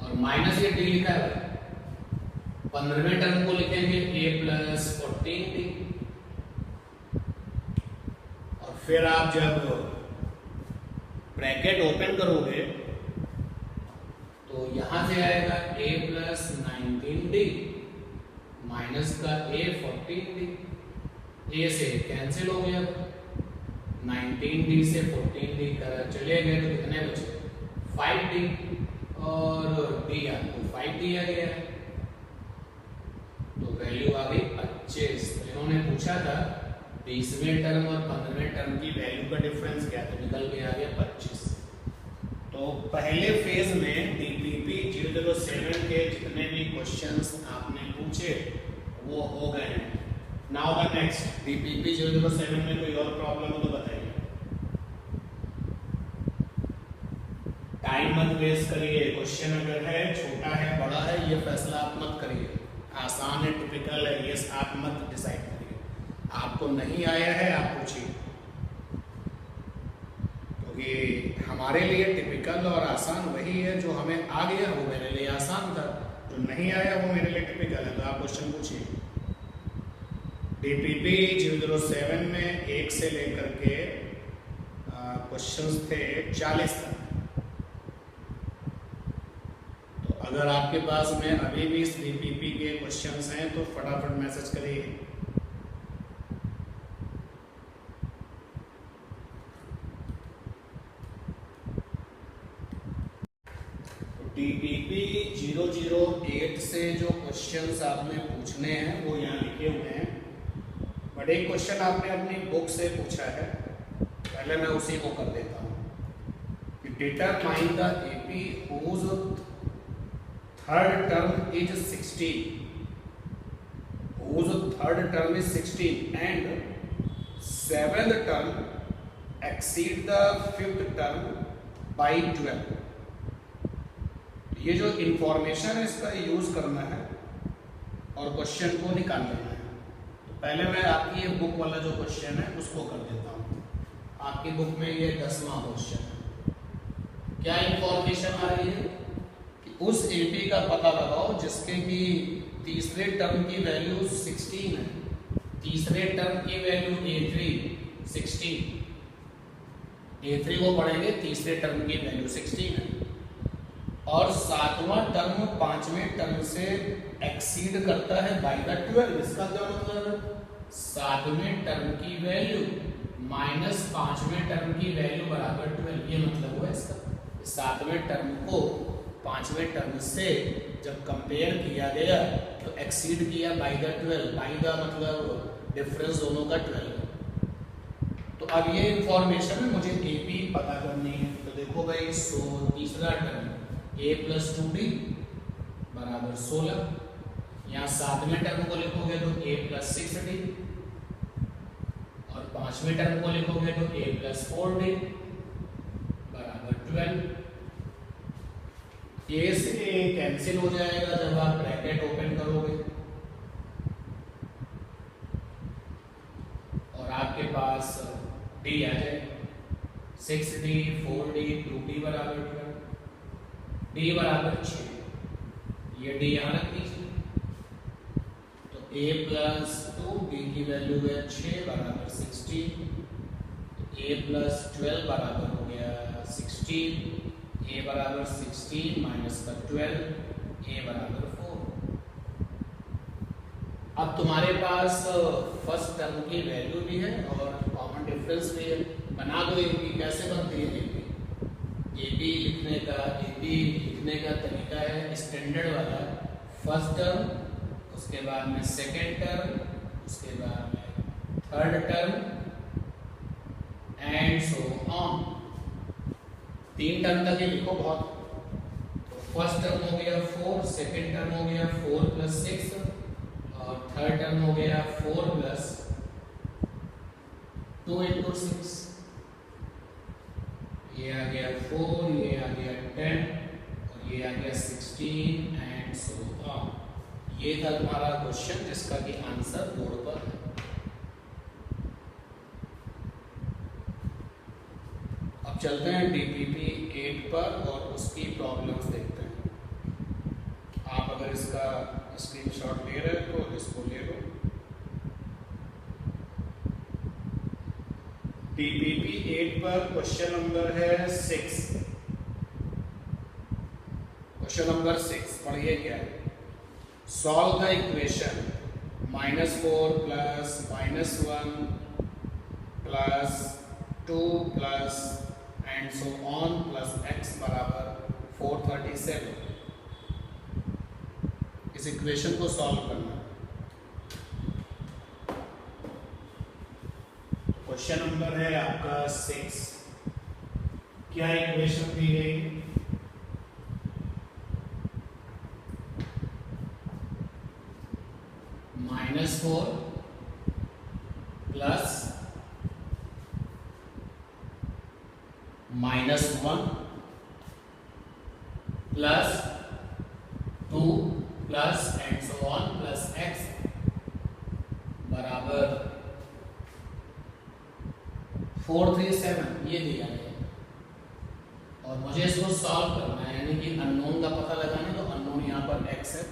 Speaker 2: और माइनस ये D लिखा है, 15वें टर्म को लिखेंगे A प्लस 14D, और फिर आप जब ब्रैकेट ओपन करोगे तो यहां से आएगा A प्लस 19D माइनस का A 14D, A से कैंसिल हो गया, 19D से 14D चले गए तो कितने बचे? 5D, और D आपको 5 दिया गया है, तो वैल्यू आ गई 25। तो इन्होंने पूछा था 20वें टर्म और 15वें टर्म की वैल्यू का डिफरेंस क्या, तो निकल के आ गया 25। तो पहले फेज में DPP 007 के जितने भी क्वेश्चंस आपने पूछे वो हो गए हैं। नाउ द नेक्स्ट, DPP 007 में कोई और प्रॉब्लम हो तो बताइए। टाइम मत वेस्ट करिए, क्वेश्चन अगर है छोटा है बड़ा है ये फैसला आप मत करिए, आसान है टिपिकल है ये आप मत डिसाइड करिए। आपको नहीं आया है आप पूछिए, क्योंकि हमारे लिए टिपिकल और आसान वही है, जो हमें आ गया वो मेरे लिए आसान था, जो नहीं आया वो मेरे लिए टिपिकल है। तो आप क्वेश्चन पूछिए। DPP 007 में 1 से लेकर के क्वेश्चंस थे 40 तक। तो अगर आपके पास में अभी भी इस DPP के क्वेश्चंस हैं तो फटाफट मैसेज करिए। DPP 008 से जो क्वेश्चंस आपने पूछने हैं वो यहाँ लिखे हुए हैं, बट एक क्वेश्चन आपने अपनी बुक से पूछा है, पहले मैं उसी को कर देता हूँ। Determine the AP whose third term is 16, whose third term is 16 and 7th term exceed the 5th term by 12। ये जो इंफॉर्मेशन है इसका यूज करना है और क्वेश्चन को निकाल लेना है। तो पहले मैं आपकी ये बुक वाला जो क्वेश्चन है उसको कर देता हूँ। आपकी बुक में ये 10वां क्वेश्चन है। क्या इंफॉर्मेशन आ रही है कि उस AP का पता लगाओ जिसके की तीसरे टर्म की वैल्यू 16 है, तीसरे टर्म की वैल्यू A3 16, A3 को पढ़ेंगे, तीसरे टर्म की वैल्यू 16 है, और 7वां टर्म 5वें टर्म से एक्सीड करता है बाय द 12। इसका क्या मतलब है? 7वें टर्म की वैल्यू माइनस 5वें टर्म की वैल्यू बराबर 12, ये मतलब हुआ इसका। 7वें टर्म को 5वें टर्म से जब कंपेयर किया गया तो एक्सीड किया बाय द 12, बाय द मतलब डिफरेंस दोनों का 12। तो अब ये इंफॉर्मेशन है मुझे AP पता करनी है। तो देखो भाई, सो तीसरा टर्म A प्लस 2D बराबर 16, यहाँ 7वें टर्म को लिखोगे तो A प्लस 6D, और 5वें टर्म को लिखोगे तो A प्लस 4D बराबर 12। A से A कैंसिल हो जाएगा जब आप ब्रैकेट ओपन करोगे, और आपके पास D आ जाएगा, 6D 4D 2D बराबर 12, D बराबर 6, ये D यहाँ रख दीजिए। तो A प्लस 2D की वैल्यू है 6 बराबर 16, A प्लस 12 बराबर हो गया 16, A बराबर 16 माइनस का 12, A बराबर 4। अब तुम्हारे पास फर्स्ट टर्म की वैल्यू भी है और कॉमन डिफरेंस भी है। बना दो AP, कैसे बनती है AP? एपी लिखने का तरीका है स्टैंडर्ड वाला, फर्स्ट टर्म, उसके बाद में सेकेंड टर्म, उसके बाद में third term and so on. 3 term तक ये लिखो बहुत। तो फर्स्ट टर्म हो गया 4, सेकेंड टर्म हो गया 4 + 6 और थर्ड टर्म हो गया 4 + 2 × 6। ये आ गया 4, ये आ गया 10 और ये आ गया 16 एंड सो ऑन। ये था तुम्हारा क्वेश्चन जिसका कि आंसर बोर्ड पर है। अब चलते हैं DPP 8 पर और उसकी प्रॉब्लम्स देखते हैं। आप अगर इसका स्क्रीनशॉट ले रहे हो तो इसको ले लो। DPP 8 पर क्वेश्चन नंबर है 6। क्वेश्चन नंबर 6 पढ़िए क्या है। Solve the equation -4 + -1 + 2 + and so on + x = 437। इस इक्वेशन को सॉल्व करना। क्वेश्चन नंबर है आपका 6। क्या इक्वेशन दी गई? -4 + -1 + 2 + एंड सो ऑन + x बराबर 437 ये दिया है और मुझे इसको सॉल्व करना है, यानी कि अननोन का पता लगाना है। तो अननोन यहाँ पर x है।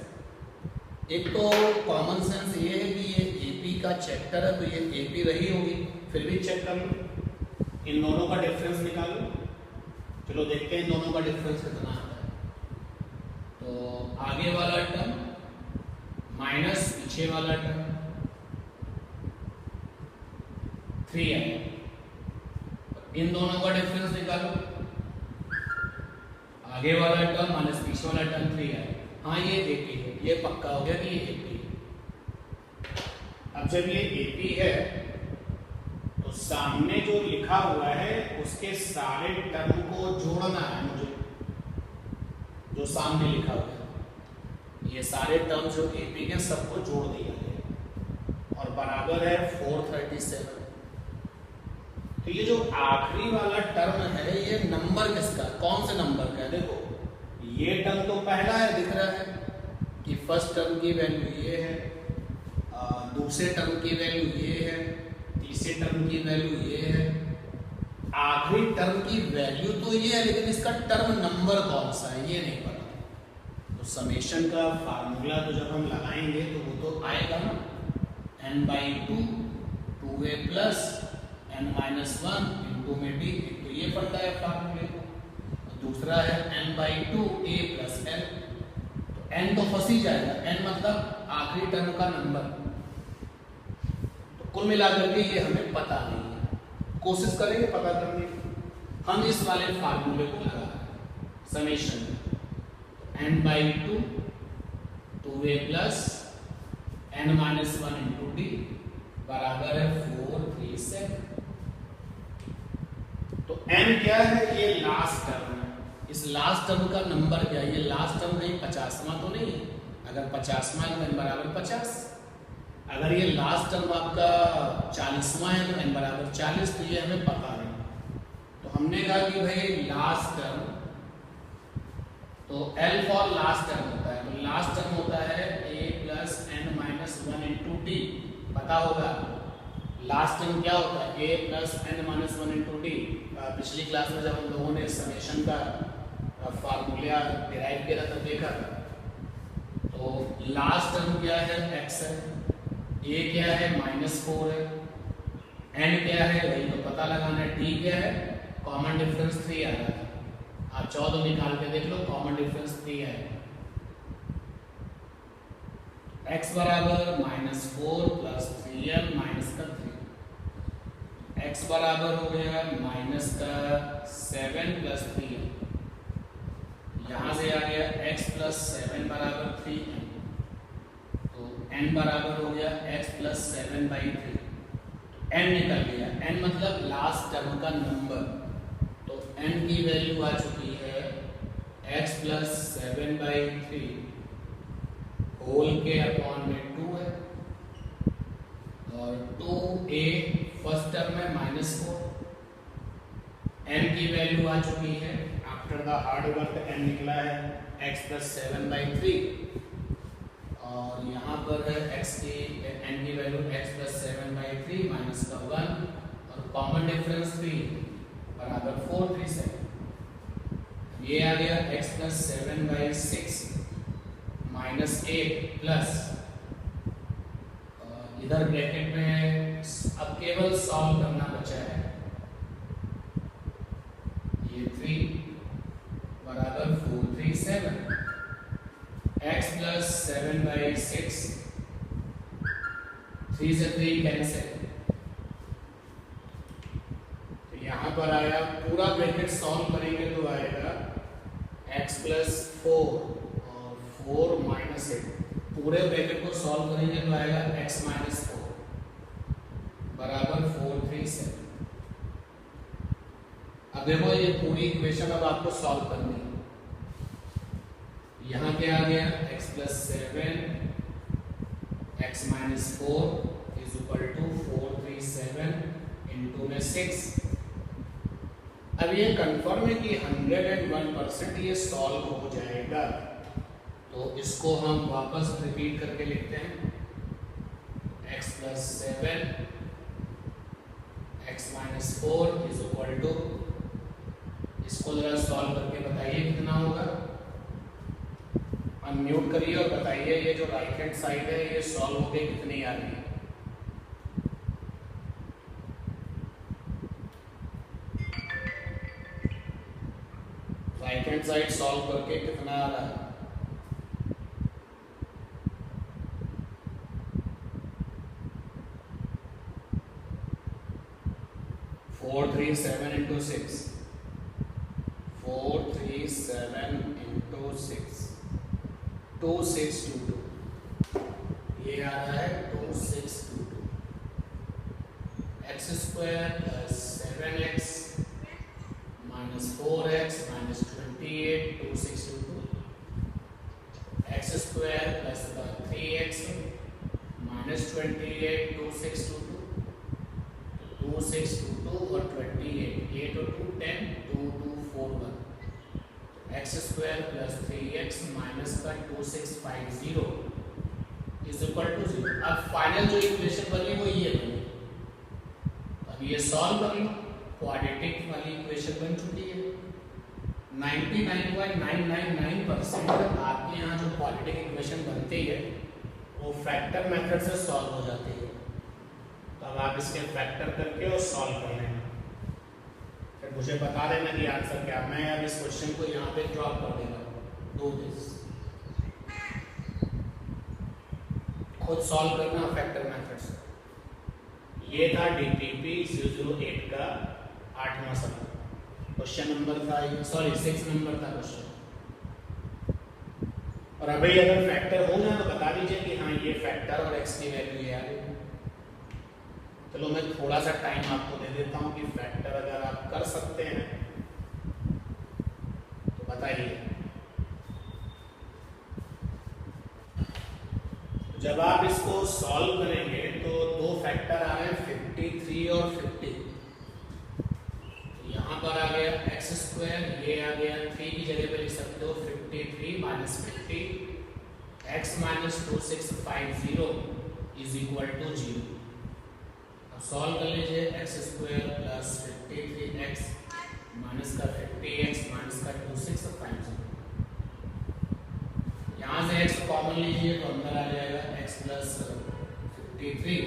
Speaker 2: एक तो कॉमन सेंस ये है कि ये एपी का चैप्टर है तो ये एपी रही होगी, फिर भी चेक कर लो। इन दोनों का डिफरेंस निकालो। चलो देखते हैं इन दोनों का डिफरेंस कितना आता है। तो आगे वाला टर्म माइनस पीछे वाला टर्म 3 है। इन दोनों का डिफरेंस निकालो। आगे वाला टर्म माइनस पीछे वाला टर्म 3 है। हाँ ये एपी है, ये पक्का हो गया कि ये एपी है। अब जब ये एपी है तो सामने जो लिखा हुआ है उसके सारे टर्म को जोड़ना है मुझे, जो सामने लिखा हुआ है। ये सारे टर्म जो एपी के सबको जोड़ दिया है और बराबर है 437। तो ये जो आखिरी वाला टर्म है ये नंबर किसका, कौन से नंबर का है? देखो ये टर्म तो पहला है, दिख रहा है कि फर्स्ट टर्म की वैल्यू ये है, दूसरे टर्म की वैल्यू ये है, तीसरे टर्म की वैल्यू ये है, आखिरी टर्म की वैल्यू तो ये है, लेकिन इसका टर्म नंबर कौन सा है ये नहीं पता। तो समेशन का फार्मूला तो जब हम लगाएंगे तो वो तो आएगा ना, n/2 2a + n-1 × में d। तो ये फंडा है फार्मूले का। दूसरा है n/2 a + n। तो n तो फंस ही जाएगा, n मतलब आखिरी टर्म का नंबर। तो कुल मिलाकर के ये हमें पता नहीं है, कोशिश करेंगे पता करने की। हम इस वाले फार्मूले को लगा रहे हैं summation n/2 2a + n-1 × d बराबर है 437। तो n क्या है? ये लास्ट टर्म है। इस लास्ट टर्म का नंबर क्या है? ये लास्ट टर्म कहीं 50वां तो नहीं है। अगर 50वां है तो n = 50। अगर ये लास्ट टर्म आपका 40वां है तो n = 40। तो ये हमें पता नहीं। तो हमने कहा कि भाई लास्ट टर्म, तो L फॉर लास्ट टर्म होता है। तो लास्ट टर्म होता है a + n-1 × d। पता होगा लास्ट टर्म क्या होता है, a + n-1 × d। पिछली क्लास में जब हम लोगों ने समेशन का फार्मूला डिराइव किया था तब देखा था। तो लास्ट टर्म क्या है, x है, a क्या है -4 है, n क्या है वही तो पता लगाना है, d क्या है, कॉमन डिफरेंस 3 आ रहा था। आप 14 निकाल के देख लो, कॉमन डिफरेंस 3 है। x बराबर -4 + 3m -3। x बराबर हो गया -7 + 3m। यहाँ से आ गया x प्लस 7 बराबर 3n, तो n बराबर हो गया x प्लस 7/3, n निकल गया, n मतलब लास्ट टर्म का नंबर, तो n की वैल्यू आ चुकी है x प्लस 7/3 होल के अपॉन में 2 है, और 2a फर्स्ट टर्म में -4, n की वैल्यू आ चुकी है after the hard work n निकला है x प्लस 7/3, और यहाँ पर है x की n की वैल्यू x प्लस 7/3 माइनस का 1, और कॉमन डिफरेंस 3 बराबर 4 3 7, ये आ गया x प्लस 7/6 माइनस 8 प्लस, इधर ब्रैकेट में अब केवल सॉल्व करना बचा है, ये 3 बराबर 4 3 7, x प्लस 7/6, 3 से 3 कैंसिल, तो यहाँ पर आया पूरा ब्रैकेट सॉल्व करेंगे तो आएगा x प्लस 4 और 4 माइनस 8, पूरे ब्रैकेट को सॉल्व करेंगे तो आएगा x माइनस 4 बराबर 4 3 7। अब देखो ये पूरी इक्वेशन अब आपको सॉल्व करनी है, यहाँ क्या आ गया x plus 7 x minus 4 is equal to 4 3 7 into में 6। अब ये कंफर्म है कि 101% ये सॉल्व हो जाएगा, तो इसको हम वापस रिपीट करके लिखते हैं, x plus 7 x minus 4 is equal to, इसको जरा सॉल्व करके बताइए कितना होगा, अनम्यूट करिए और बताइए ये जो राइट हैंड साइड है ये सॉल्व होके कितनी आ रही है। राइट हैंड साइड सॉल्व करके कितना आ रहा है, four three seven into 6, 4 3 7 into 6, 2622, ये आ रहा है 2622, x square plus 7x minus 4x minus 28 2622, x square plus 3x minus 28 2622, 2622 और 28, 8 और 2 10 2 2 4 1, x square plus 3x minus का 2650 इज इक्वल टू 0। अब फाइनल जो इक्वेशन बनी वो ये बनी, अब ये सॉल्व कर लो, क्वाड्रेटिक वाली इक्वेशन बन चुकी है। 99.999% आपके यहाँ जो क्वाड्रेटिक इक्वेशन बनती है वो फैक्टर मेथड से सॉल्व हो जाती है, तो अब आप इसके फैक्टर करके और सॉल्व कर लेना, फिर मुझे बता देना कि आंसर क्या। मैं अब इस क्वेश्चन को यहाँ पे ड्रॉप कर देगा, डू दिस, खुद सॉल्व करना फैक्टर मेथड से। ये था DPP 008 का 8वां सवाल, क्वेश्चन नंबर था, सॉरी 6 नंबर था क्वेश्चन। और अभी अगर फैक्टर हो जाए तो बता दीजिए कि हाँ ये फैक्टर और x की वैल्यू ये आ गई। चलो मैं थोड़ा सा टाइम आपको दे देता हूँ कि फैक्टर अगर आप कर सकते हैं तो बताइए। जब आप इसको सॉल्व करेंगे तो दो फैक्टर आ रहे हैं 53 और 50, यहाँ पर आ गया एक्स स्क्वायर, ये आ गया 3 की जगह पे लिख सकते हो 53 minus 50 x minus 2650 is equal to 0। अब सॉल्व कर लीजिए, x square plus 53x minus का 50x माइनस का 2650, यहाँ से x कॉमन लीजिए तो अंदर आ जाएगा x प्लस 53,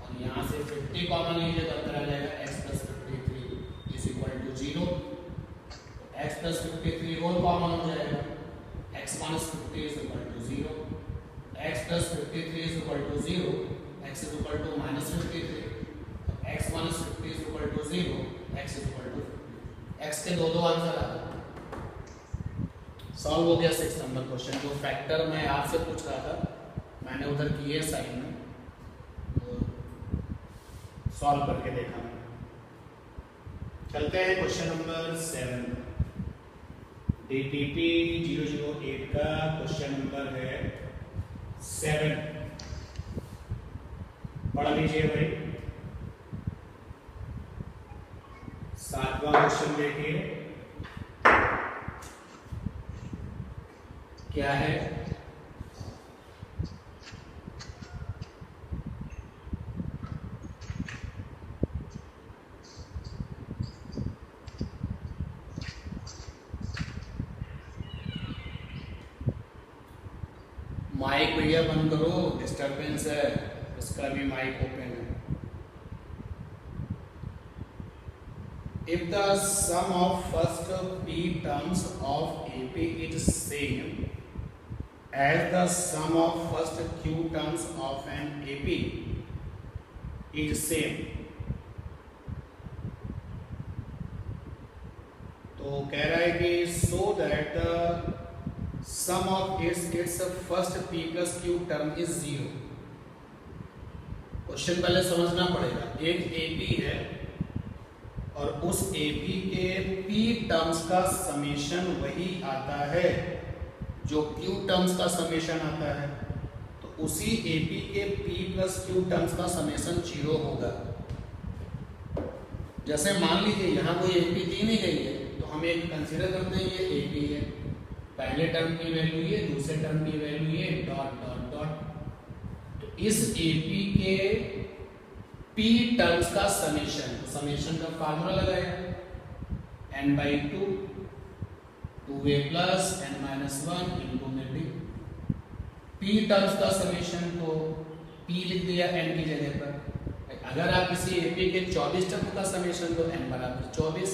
Speaker 2: और यहाँ से 50 कॉमन लीजिए तो अंदर आ जाएगा x plus 53 is equal to 0। x plus 53 whole common हो जाएगा, x minus 50 is equal to 0, x plus 53 is equal to 0, x is equal to minus 53, x minus 50 is equal to 0, x is equal to 50। x के दो answer आ गए, solve हो गया 6 number question. जो factor मैं आपसे पूछ रहा था मैंने उधर किए साइड में, तो सॉल्व करके देखा मैंने। चलते हैं क्वेश्चन नंबर 7। DTP 008 का क्वेश्चन नंबर है 7। पढ़ लीजिए भाई। 7वां क्वेश्चन देखिए क्या है। माइक भैया बंद करो, डिस्टरबेंस है। इसका भी माइक ओपन है। If the sum of first p terms of AP is same as the sum of first q terms of an AP is same, तो कह रहा है कि so that the sum of its first p plus q term is 0। Question पहले समझना पड़ेगा। एक AP है और उस AP के P टर्म्स का समेशन वही आता है जो Q टर्म्स का समेशन आता है, तो उसी AP के P प्लस Q टर्म्स का समेशन 0 होगा। जैसे मान लीजिए यहाँ कोई AP दी नहीं गई है, तो हम एक कंसीडर करते हैं ये AP है, पहले टर्म की वैल्यू ये, दूसरे टर्म की वैल्यू ये, डॉट डॉट डॉट। तो इस AP के P टर्म्स का समेशन, समेशन का फार्मूला लगाया n/2 2a plus n-1 into में d। P टर्म्स का समेशन तो P लिख दिया n की जगह पर। अगर आप किसी AP के 24 टर्म का समेशन तो n बराबर 24।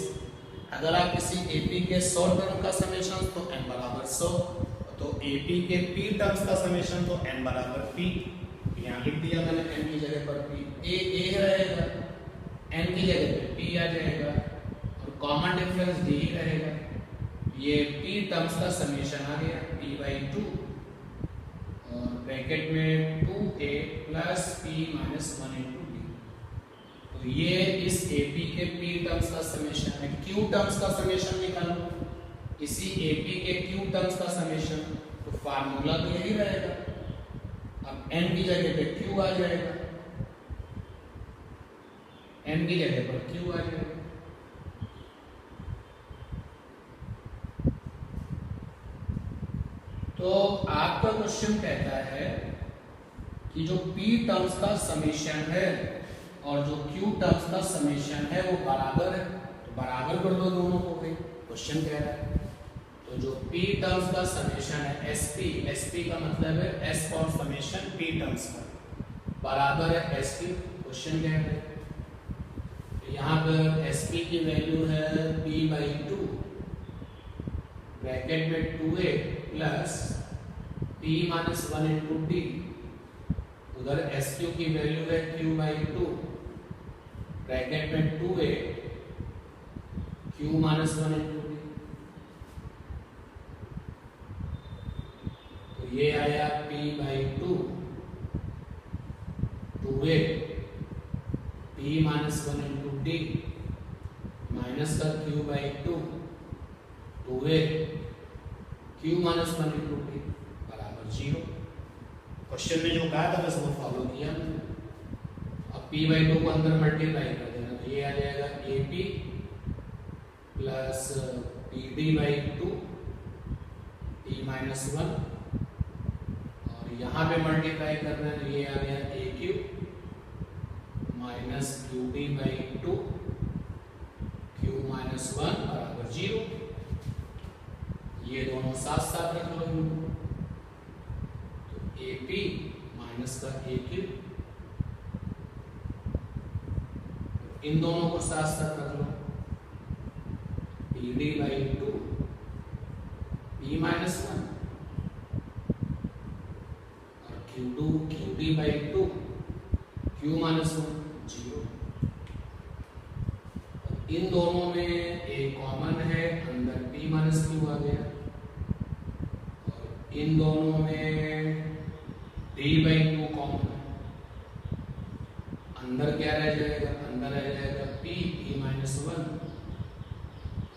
Speaker 2: अगर आप किसी AP के 100 टर्म का समेशन तो n बराबर 100। तो AP के P टर्म्स का समेशन तो n बराबर P। यहाँ लिख दिया मैंने n की जगह पर P। a रहेगा, n की जगह पे P आ जाएगा और कॉमन डिफरेंस d ही रहेगा। ये P टर्म्स का समेशन आ गया P/2 और ब्रैकेट में 2a plus P minus 1 into d। तो ये इस AP के P टर्म्स का समेशन है। Q टर्म्स का समेशन निकालो, इसी AP के Q टर्म्स का समेशन, तो फार्मूला तो यही रहेगा। अब n की जगह पे q आ जाएगा, n की जगह पर q आ जाएगा। तो आपका क्वेश्चन कहता है कि जो p टर्म्स का समेशन है और जो q टर्म्स का समेशन है वो बराबर है, तो बराबर कर दो दोनों को भाई। क्वेश्चन कह रहा है तो जो P टर्म्स का समेशन है SP का मतलब है S for summation P terms का बराबर है SP। क्वेश्चन क्या है, तो यहाँ पर SP की वैल्यू है P/2 ब्रैकेट में 2a plus P minus 1 into d। उधर SQ की वैल्यू है Q/2 ब्रैकेट में 2a Q minus 1 into d। ये आया P/2 2a P minus 1 into d minus का Q/2 2a Q minus 1 into d बराबर 0। क्वेश्चन में जो कहा था बस वो फॉलो किया। अब P/2 को अंदर मल्टीप्लाई कर देना, तो ये आ जाएगा AP plus PD/2 P minus 1, यहाँ पे मल्टीप्लाई करना है तो ये आ गया AQ minus QD/2 Q minus 1 बराबर 0। ये दोनों साथ साथ रख लो इनको, तो AP माइनस का AQ, इन दोनों को साथ साथ रख लो, PD/2 P minus 1 QD/2 Q minus 1 0। इन दोनों में एक कॉमन है, अंदर P माइनस Q आ गया, इन दोनों में d/2 कॉमन है, अंदर क्या रह जाएगा, अंदर रह जाएगा p p-1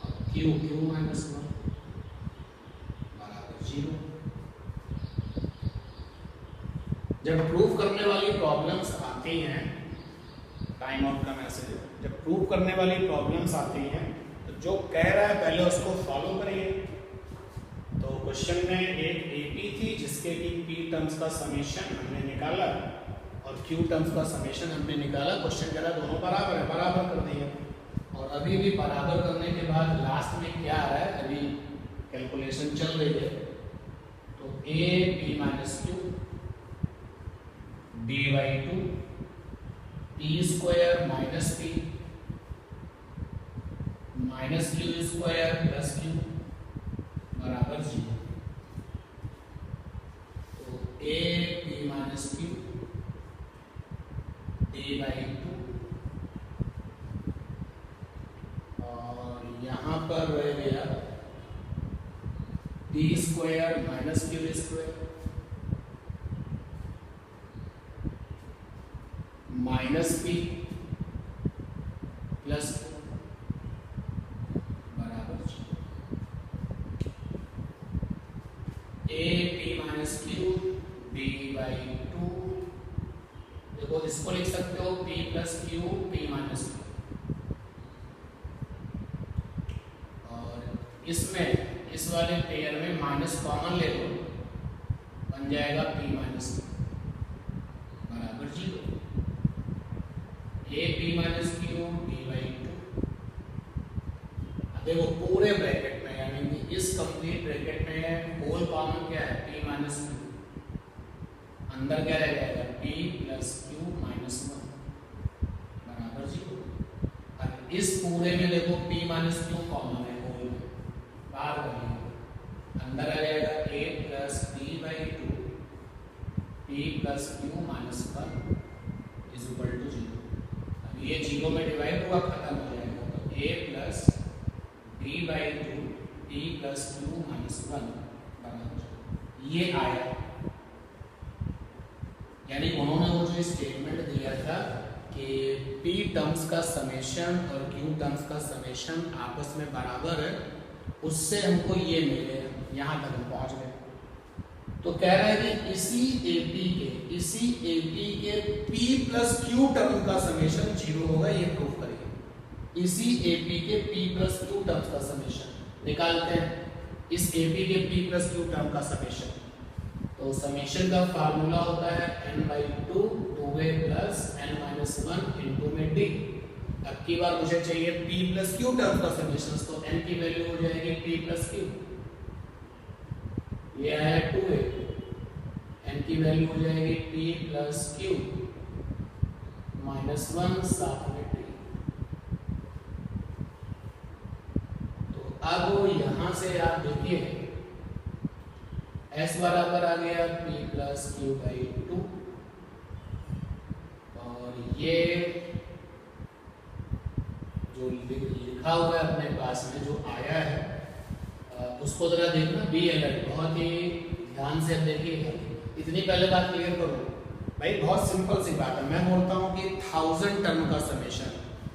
Speaker 2: और q q-1 बराबर 0। जब प्रूफ करने वाली प्रॉब्लम्स आती हैं, टाइम आउट का मैसेज है, जब प्रूफ करने वाली प्रॉब्लम्स आती हैं तो जो कह रहा है पहले उसको फॉलो करिए। तो क्वेश्चन में एक एपी थी जिसके कि पी टर्म्स का समेशन हमने निकाला और क्यू टर्म्स का समेशन हमने निकाला। क्वेश्चन कह रहा है दोनों बराबर है, बराबर कर दिया। और अभी भी बराबर करने के बाद लास्ट में क्या आ रहा है, अभी कैलकुलेशन चल रही है। तो A P minus Q d/2 p square minus P minus Q square plus Q बराबर 0। तो A P minus Q d/2 और यहां पर रह गया p square minus Q square minus P plus बराबर 0। A P minus Q d/2, देखो इसको लिख सकते हो p plus Q p minus Q, और इसमें इस वाले पेयर में माइनस कॉमन ले लो, बन जाएगा p माइनस क्यू बराबर 0। A P minus Q d/2, देखो पूरे ब्रैकेट में, यानी कि इस कंप्लीट ब्रैकेट में होल कॉमन क्या है, p माइनस क्यू, अंदर क्या रह जाएगा p प्लस क्यू माइनस 1 बराबर 0। अब इस पूरे में देखो p माइनस क्यू कॉमन है, होल में बाहर करिए, अंदर आ जाएगा a plus d/2 p plus q minus 1 is equal to 0। ये 0 में डिवाइड हुआ, खत्म हो जाएगा। तो a plus d/2 p plus q minus 1 बराबर ये आया। यानी उन्होंने वो जो स्टेटमेंट दिया था कि p टर्म्स का समेशन और q टर्म्स का समेशन आपस में बराबर है, उससे हमको ये मिले, यहाँ तक हम पहुँच गए। तो कह रहा है कि इसी AP के P प्लस Q टर्म का समेशन 0 होगा, ये प्रूफ करिए। इसी AP के P प्लस Q टर्म्स का समेशन निकालते हैं, इस AP के P प्लस Q टर्म का समेशन। तो समेशन का फार्मूला होता है n/2 2a plus n-1 into में d। अब की बार मुझे चाहिए P प्लस Q टर्म का समेशन, तो n की वैल्यू हो जाएगी P प्लस Q, ये आया 2a, n की वैल्यू हो जाएगी p प्लस क्यू माइनस 1 साथ में t। तो अब यहां से आप देखिए s बराबर आ गया p प्लस q/2, और ये जो लिखा हुआ है अपने पास में जो आया है उसको जरा देखना, बी अलर्ट, बहुत ही ध्यान से देखिएगा। इतनी पहले बात क्लियर करो भाई, बहुत सिंपल सी बात है। मैं बोलता हूँ कि 1000 टर्म का समेशन,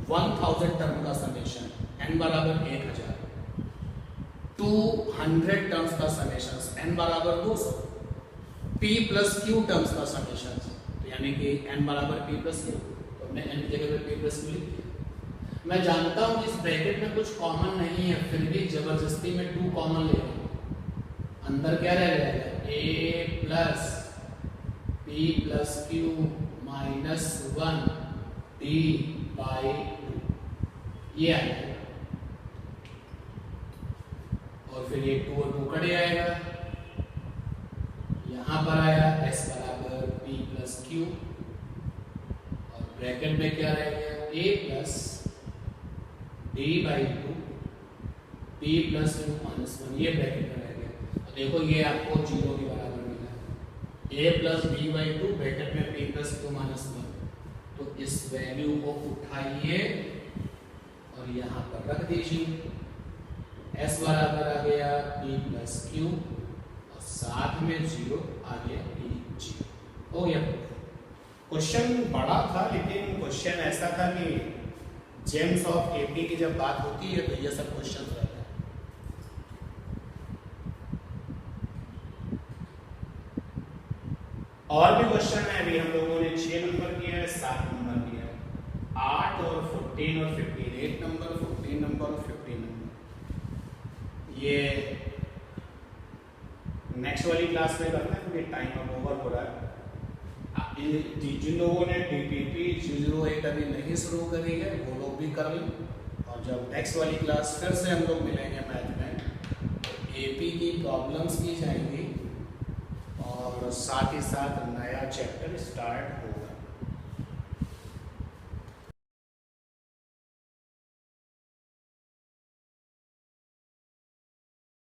Speaker 2: 1000 टर्म का समेशन n बराबर 1000, 200 टर्म्स का समेशन n बराबर 200, p प्लस q टर्म्स का समेशन, तो यानी कि n बराबर p प्लस q, तो हमने n की जगह पे p प्लस q लिख। मैं जानता हूँ इस ब्रैकेट में कुछ कॉमन नहीं है, फिर भी जबरदस्ती में 2 कॉमन ले रहा हूँ। अंदर क्या रह जाएगा, a plus p plus q minus 1 d/2, ये आएगा, और फिर ये 2 और 2 कट जाएगा। यहाँ पर आया s बराबर p प्लस क्यू, और ब्रैकेट में क्या रह गया, a plus d/2 p plus q minus 1, ये ब्रैकेट में रह गया। तो देखो ये आपको 0 के बराबर मिला, a प्लस d/2 ब्रैकेट में p प्लस क्यू माइनस 1। तो इस वैल्यू को उठाइए और यहाँ पर रख दीजिए, s बराबर आ गया p प्लस क्यू और साथ में 0, आगे भी 0। हो गया। क्वेश्चन बड़ा था, लेकिन क्वेश्चन ऐसा था कि जेम्स ऑफ एपी की जब बात होती है तो ये सब क्वेश्चन रहते हैं। और भी क्वेश्चन है। अभी हम लोगों ने 6 नंबर किया है, 7 नंबर किया है, 8 और 14 और 15, 8 नंबर, 14 नंबर और 15 नंबर। ये नेक्स्ट वाली क्लास में करना है क्योंकि टाइम अब ओवर हो रहा है। जिन लोगों ने DPP 008 अभी नहीं शुरू करी है वो लोग भी कर लें, और जब नेक्स्ट वाली क्लास फिर से हम लोग मिलेंगे मैथ में, AP की प्रॉब्लम्स की जाएंगी और साथ ही साथ नया चैप्टर स्टार्ट होगा।